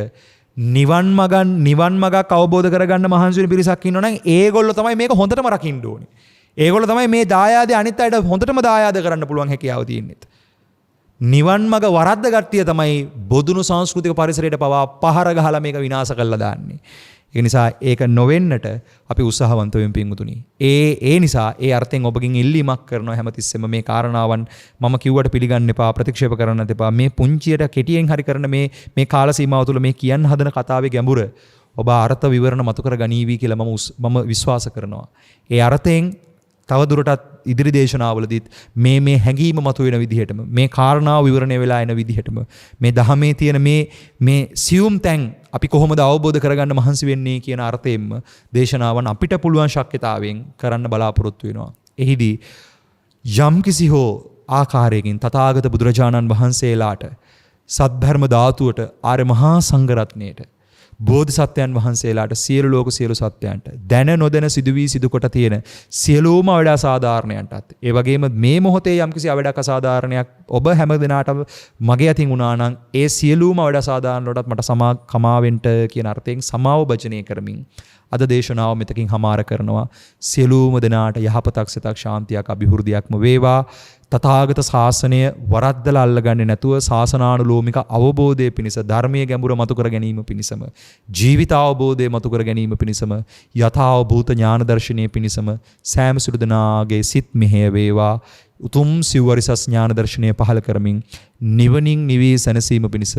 නිවන් මගක් අවබෝධ කරගන්න මහන්සි වෙන පිරිසක් ඉන්නවා නම් ඒගොල්ලෝ තමයි මේක හොඳටම රකින්න ඕනේ. ඒගොල්ලෝ තමයි මේ දායාදේ අනිත් අයට හොඳටම දායාද කරන්න පුළුවන් හැකියාව තියෙන්නේ. නිවන් මග වරද්ද ගත්තිය තමයි බොදුණු සංස්කෘතික පරිසරයට පවා පහර ගහලා මේක විනාශ කරලා දාන්නේ. ඒ නිසා ඒක නොවෙන්නට අපි උත්සාහවන්ත වෙමු පින්වතුනි. ඒ නිසා ඒ අර්ථයෙන් ඔබගෙන් ඉල්ලීමක් කරනවා හැමතිස්සෙම මේ කාරණාවන් මම කිව්වට පිළිගන්න එපා, ප්‍රතික්ෂේප කරන්නත් එපා. මේ පුංචියට කෙටියෙන් හරි කරන මේ කාල සීමාව තුළ මේ කියන්න හදන කතාවේ ගැඹුර ඔබ අර්ථ විවරණ මතු කර ගනීවි කියලා මම විශ්වාස කරනවා. ඒ අර්ථයෙන් තව දුරටත් ඉදිරි දේශනාවලදීත් මේ හැඟීම මතුවෙන විදිහටම, මේ කාරණාව විවරණය වෙලා එන විදිහටම, මේ ධහමේ තියෙන මේ සියුම් තැන් අපි කොහොමද අවබෝධ කරගන්න මහන්සි වෙන්නේ කියන අර්ථයෙන්ම දේශනාවන් අපිට පුළුවන් ශක්්‍යතාවයෙන් කරන්න බලාපොරොත්තු වෙනවා. එහිදී යම් කිසි හෝ ආකාරයකින් තථාගත බුදුරජාණන් වහන්සේලාට, සද්ධර්ම ධාතුවට, ආර්ය මහා සංඝරත්නයට, බෝධිසත්වයන් වහන්සේලාට, සියලු ලෝක සියලු සත්වයන්ට, දැන නොදැන සිදුවී සිදු කොට තියෙන සියලුම අවඩ අසාධාරණයන්ටත්, ඒ වගේම මේ මොහොතේ යම්කිසි අවඩක් අසාධාරණයක් ඔබ හැම දිනාටම මගේ අතින් වුණා නම් ඒ සියලුම අවඩ අසාධාරණ වලටත් මට කමාවෙන්ට කියන අර්ථයෙන් සමාව භජනය කරමින් අද දේශනාව මෙතකින් හමාර කරනවා. සියලුම දෙනාට යහපතක්, සිතක්, ශාන්තියක්, අභිවෘද්ධියක්ම වේවා. තථාගත ශාසනය වරද්දලා අල්ලගන්නේ නැතුව ශාසනානුලෝමික අවබෝධය පිණිස, ධර්මයේ ගැඹුර මතු කර ගැනීම පිණිසම, ජීවිත අවබෝධය මතු කර ගැනීම පිණිසම, යථාභූත ඥාන දර්ශනීය පිණිසම සෑම සුළු දෙනාගේ සිත් මෙහෙය වේවා. උතුම් සිව්වරිසස් ඥාන දර්ශනය පහළ කරමින් නිවනින් නිවී සැනසීම පිණිස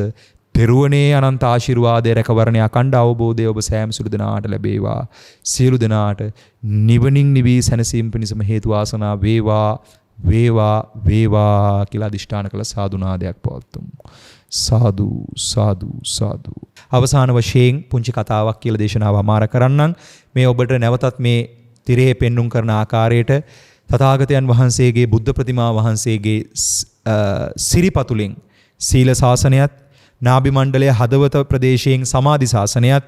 පෙරුවනේ අනන්ත ආශිර්වාදයේ රැකවරණය අකණ්ඩ අවබෝධය ඔබ සෑම සුළු දෙනාට ලැබේවා. සියලු දෙනාට නිවනින් නිවී සැනසීම පිණිසම හේතු වාසනා වේවා කියලා අදිෂ්ඨාන කළ සාදුනාදයක් පවත්වමු. සාදු සාදු සාදු. අවසාන වශයෙන් පුංචි කතාවක් කියලා දේශනාව අමාර කරන්නම්. මේ ඔබට නැවතත් මේ තිරේ පෙන්눔 කරන ආකාරයට තථාගතයන් වහන්සේගේ බුද්ධ ප්‍රතිමා වහන්සේගේ සිරිපතුලෙන් සීල ශාසනයත්, නාභි මණ්ඩලයේ හදවත ප්‍රදේශයෙන් සමාධි ශාසනයත්,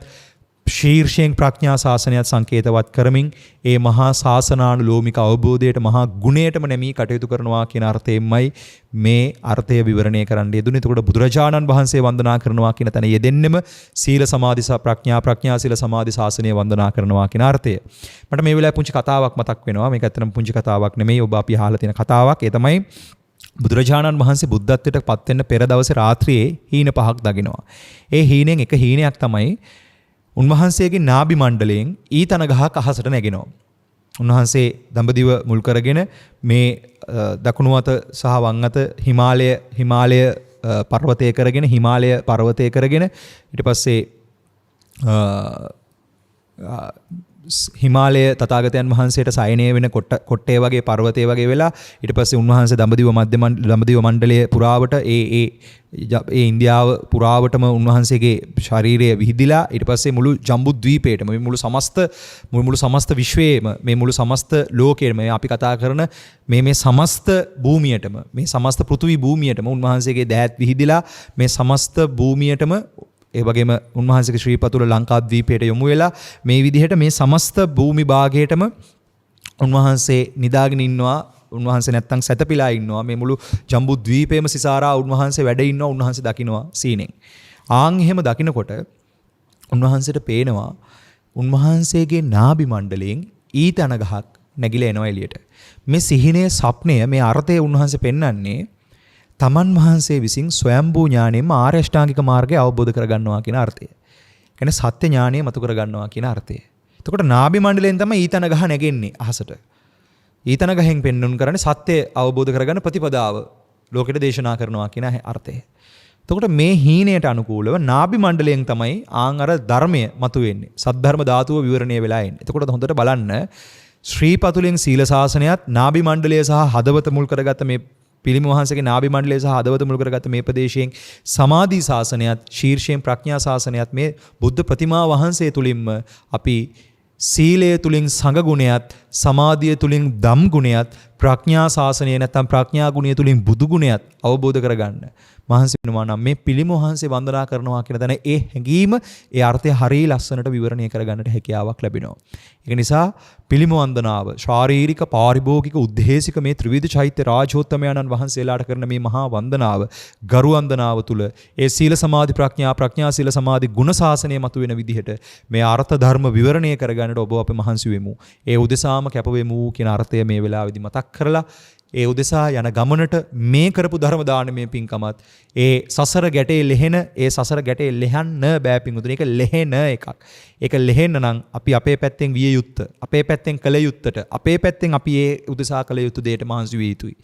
ශීර්ෂයෙන් ප්‍රඥා ශාසනයත් සංකේතවත් කරමින් ඒ මහා ශාසනානුලෝමික අවබෝධයට, මහා ගුණයටම නැමී කටයුතු කරනවා කියන අර්ථයෙන්මයි මේ අර්ථය විවරණය කරන්න යෙදුනේ. එතකොට බුදුරජාණන් වහන්සේ වන්දනා කරනවා කියන තැන යෙදෙන්නෙම සීල සමාධි ප්‍රඥා සීල සමාධි ශාසනය වන්දනා කරනවා කියන අර්ථය. මට මේ වෙලාවේ පුංචි කතාවක් මතක් වෙනවා. මේක ඇත්තටම පුංචි කතාවක් නෙමෙයි, ඔබ අපි අහලා තියෙන කතාවක්. ඒ තමයි බුදුරජාණන් වහන්සේ බුද්ධත්වයට පත් වෙන්න පෙර දවසේ රාත්‍රියේ හීන පහක් දකිනවා. ඒ හීනෙන් එක හීනයක් තමයි උන්වහන්සේගේ නාභි මණ්ඩලයෙන් ඊතන ගහක් අහසට නැගෙනවා. උන්වහන්සේ දඹදිව මුල් කරගෙන මේ දකුණු අත සහ වම් අත හිමාලය පර්වතය කරගෙන ඊට පස්සේ හිමාලය තථාගතයන් වහන්සේට සයනය වෙන කොට්ටේ වගේ පර්වතයේ වගේ වෙලා ඊට පස්සේ උන්වහන්සේ දඹදිව මණ්ඩලයේ පුරාවට ඒ ඉන්දියාව පුරාවටම උන්වහන්සේගේ ශරීරය විහිදිලා ඊට පස්සේ මුළු ජම්බුද්වීපයටම මේ මුළු සමස්ත විශ්වයේම මේ මුළු සමස්ත ලෝකයේම අපි කතා කරන මේ සමස්ත භූමියටම මේ සමස්ත පෘථිවි භූමියටම උන්වහන්සේගේ දෑත් විහිදිලා මේ සමස්ත භූමියටම ඒ වගේම උන්වහන්සේගේ ශ්‍රී පතුල ලංකාද්වීපයට යොමු වෙලා මේ විදිහට මේ සමස්ත භූමි භාගයටම උන්වහන්සේ නිදාගෙන ඉන්නවා. උන්වහන්සේ නැත්තම් සැතපීලා ඉන්නවා. මේ මුළු ජම්බුද්වීපයේම සිසාරා උන්වහන්සේ වැඩ ඉන්නවා. උන්වහන්සේ දකින්නවා සීනෙන්. ආන් එහෙම දකින්නකොට උන්වහන්සේට පේනවා උන්වහන්සේගේ නාභි මණ්ඩලයෙන් ඊතන ගහක් නැගිලා එනවා එළියට. මේ සිහිනේ ස්වප්නය මේ අර්ථය උන්වහන්සේ පෙන්වන්නේ තමන් වහන්සේ විසින් ස්වයම්භූ ඥාණයෙන්ම ආර්ය අෂ්ටාංගික මාර්ගය අවබෝධ කරගන්නවා කියන අර්ථය. කියන්නේ සත්‍ය ඥාණය මතු කරගන්නවා කියන අර්ථය. එතකොට නාභි මණ්ඩලයෙන් තමයි ඊතන ගහ නැගෙන්නේ අහසට. ඊතන ගහෙන් පෙන්වුම් කරන්නේ සත්‍ය අවබෝධ කරගන්න ප්‍රතිපදාව ලෝකෙට දේශනා කරනවා කියන අර්ථය. එතකොට මේ හීනයට අනුකූලව නාභි මණ්ඩලයෙන් තමයි ආන් අර ධර්මය මතුවෙන්නේ. සද්ධර්ම ධාතුව විවරණය වෙලා එන්නේ. එතකොට හොඳට බලන්න ශ්‍රී පතුලෙන් සීල ශාසනයත් නාභි මණ්ඩලය සහ හදවත මුල් කරගත්ත මේ පිළිම වහන්සේගේ නාභි මණ්ඩලය සහ හදවත මුල් කරගත්ත මේ ප්‍රදේශයෙන් සමාධි ශාසනයත් ශීර්ෂයෙන් ප්‍රඥා ශාසනයත් මේ බුද්ධ ප්‍රතිමා වහන්සේ තුලින්ම අපි සීලය තුලින් සංඝ ගුණයත් සමාධිය තුලින් ධම් ගුණයත් ප්‍රඥා ශාසනය නැත්නම් ප්‍රඥා ගුණය තුලින් බුදු ගුණයත් අවබෝධ කරගන්න මහන්සි වෙනවා නම් මේ පිළිම වහන්සේ වන්දනා කරනවා කියන තැන ඒ හැඟීම ඒ අර්ථය හරිය ලස්සනට විවරණය කරගන්නට හැකියාවක් ලැබෙනවා. ඒක නිසා පිළිම වන්දනාව ශාරීරික පාරිභෝගික උද්දේශික මේ ත්‍රිවිධ චෛත්‍ය රාජෝත්තමයන්න් වහන්සේලාට කරන මේ මහා වන්දනාව ගරු වන්දනාව තුල ඒ සීල සමාධි ප්‍රඥා සීල සමාධි ගුණ ශාසනය මතුවෙන විදිහට මේ අර්ථ ධර්ම විවරණය කරගන්නට ඔබ අපේ මහන්සි වෙමු. ඒ උදෙසාම කැප වෙමු කියන අර්ථය මේ වෙලාවේදී මතක් කරලා ඒ උදෙසා යන ගමනට මේ කරපු ධර්ම දානමය පින්කමත් ඒ සසර ගැටේ ලෙහෙන ඒ සසර ගැටේ ලෙහන්න බෑ පින්වතුනි. ඒක ලෙහෙන එකක්. ඒක ලෙහෙන්න නම් අපි අපේ පැත්තෙන් විය යුත්තේ අපේ පැත්තෙන් කළ යුත්තට අපේ පැත්තෙන් අපි ඒ උදෙසා කළ යුතු දෙයට මහන්සි විය යුතුයි.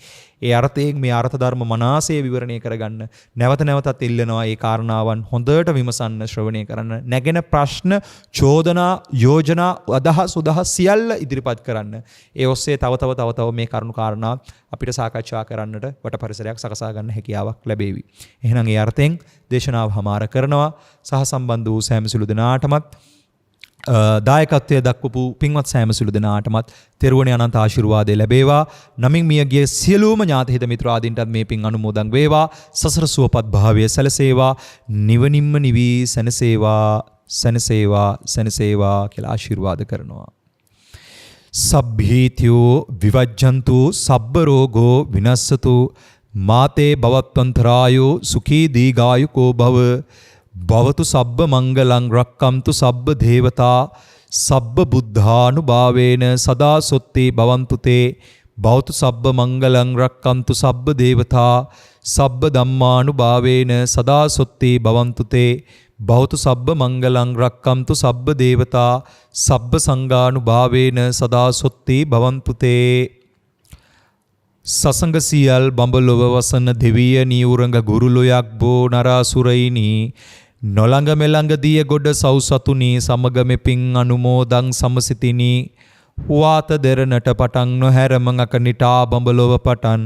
ඒ අර්ථයෙන් මේ අර්ථ ධර්ම මනාසේ විවරණය කරගන්න නැවත නැවතත් ඉල්ලනවා. ඒ කාරණාවන් හොඳට විමසන්න ශ්‍රවණය කරන්න නැගෙන ප්‍රශ්න චෝදනා යෝජනා අදහස් උදහස් සියල්ල ඉදිරිපත් කරන්න. ඒ ඔස්සේ තව මේ කරුණු කාරණා අපිට සාකච්ඡා කරන්නට වට පරිසරයක් සකසා ගන්න හැකියාවක් ලැබේවි. එහෙනම් ඒ අර්ථයෙන් දේශනාව හමාර කරනවා. සහ සම්බන්ධ වූ සෑම සිළු දෙනාටමත් දායකත්වයේ දක්වපු පින්වත් සෑම සිළු දෙනාටමත් තෙරුවනේ අනන්ත ආශිර්වාදය ලැබේවා. නමින් මියගිය සියලුම ඥාති හිත මිත්‍රාදීන්ටත් මේ පින් අනුමෝදන් වේවා. සසර සුවපත් භාවය සැලසේවා. නිවනින්ම නිවි සැනසේවා කියලා ආශිර්වාද කරනවා. සබ්බීතියෝ විවජ්ජන්තු සබ්බ රෝගෝ විනස්සතු මාතේ භවත්වන්තරායෝ සුඛී දීඝායුකෝ භව භවතු සබ්බ මංගලං රක්කන්තු සබ්බ දේවතා සබ්බ බුද්ධානුභාවේන සදා සොත්ති භවන්තු තේ භවතු සබ්බ මංගලං රක්කන්තු සබ්බ දේවතා සබ්බ ධම්මානුභාවේන සදා සොත්ති භවන්තු තේ භවතු සබ්බ මංගලං රක්කන්තු සබ්බ දේවතා සබ්බ සංඝානුභාවේන සදා සොත්ති භවන්තු තේ. සසංග සියල් බඹලොව වසන දෙවිය නියුරඟ ගුරුලොයක් බෝ නරාසුරයිනි නොළඟ මෙළඟ දිය ගොඩ සෞසතුනි සමග මෙපින් අනුමෝදං සමසිතිනි වාත දෙරණට පටන් නොහැරමං අකනිටා බඹලොව පටන්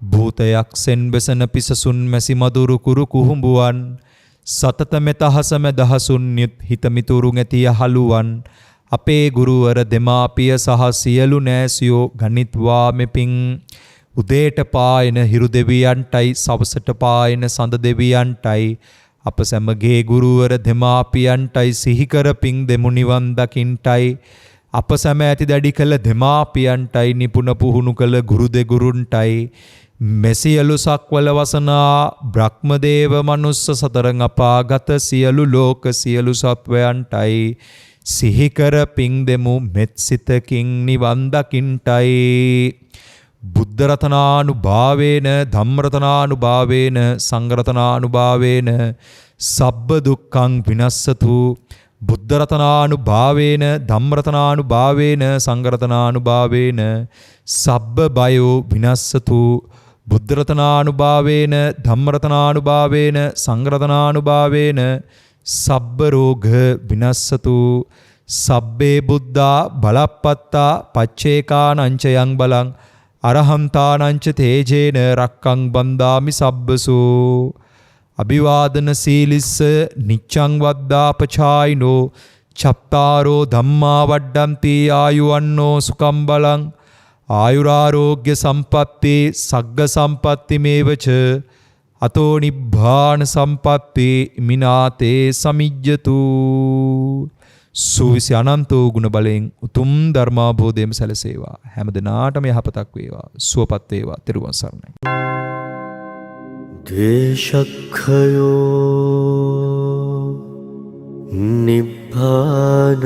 භූතයක් සෙන් බෙසන පිසසුන් මැසි මදුරු කුරු කුහුඹුවන් සතත මෙතහස මෙදහසුන් හිතමිතුරු ඇතිය හලුවන් අපේ ගුරුවර දෙමාපිය සහ සියලු නෑසියෝ ගනිත්වා මෙපින් උදේට පායන හිරු දෙවියන්ටයි සවසට පායන සඳ දෙවියන්ටයි අප සැමගේ ගුරුවර දෙමාපියන්ටයි සිහිකර පින් දෙමු නිවන් දකින්ටයි අප සැම ඇති දැඩි කළ දෙමාපියන්ටයි නිපුණ පුහුණු කළ ගුරු දෙගුරුන්ටයි මෙසියලු සක්වල වසනා බ්‍රහ්මදේව මනුස්ස සතරං අපාගත සියලු ලෝක සියලු සත්වයන්ටයි සිහිකර පින් දෙමු මෙත් සිතකින් නිවන් දකින්ටයි. බුද්ධ රතනානුභාවේන ධම්ම රතනානුභාවේන සංඝ රතනානුභාවේන සබ්බ දුක්ඛං විනස්සතු. බුද්ධ රතනානුභාවේන ධම්ම රතනානුභාවේන සංඝ රතනානුභාවේන සබ්බ බයෝ විනස්සතු. බුද්ධ රතනානුභාවේන ධම්ම රතනානුභාවේන සංඝ රතනානුභාවේන සබ්බ රෝග විනස්සතු. සබ්බේ බුද්ධා බලප්පත්තා පච්චේකානංච යං බලං අරහන්තානංච තේජේන රක්කං බන්දාමි සබ්බසෝ අභිවාදන සීලිස්ස නිච්ඡං වද්දාපචායිනෝ චත්තාරෝ ධම්මා වඩ්ඩන්ති ආයුවන්නෝ සුකම් බලං ආයුරාරෝග්‍ය සම්පatti සග්ග සම්පatti මේවච අතෝ නිබ්බාන සම්පatti මිනාතේ සමිජ්ජතු සූවිසි අනන්ත වූ ගුණ බලයෙන් උතුම් ධර්මාභෝධයම සැලසේවා. හැම දිනාටම යහපතක් වේවා. සුවපත් වේවා. ත්‍රිවන් සරණයි. ද්වේෂක්ඛයෝ නිබ්බානං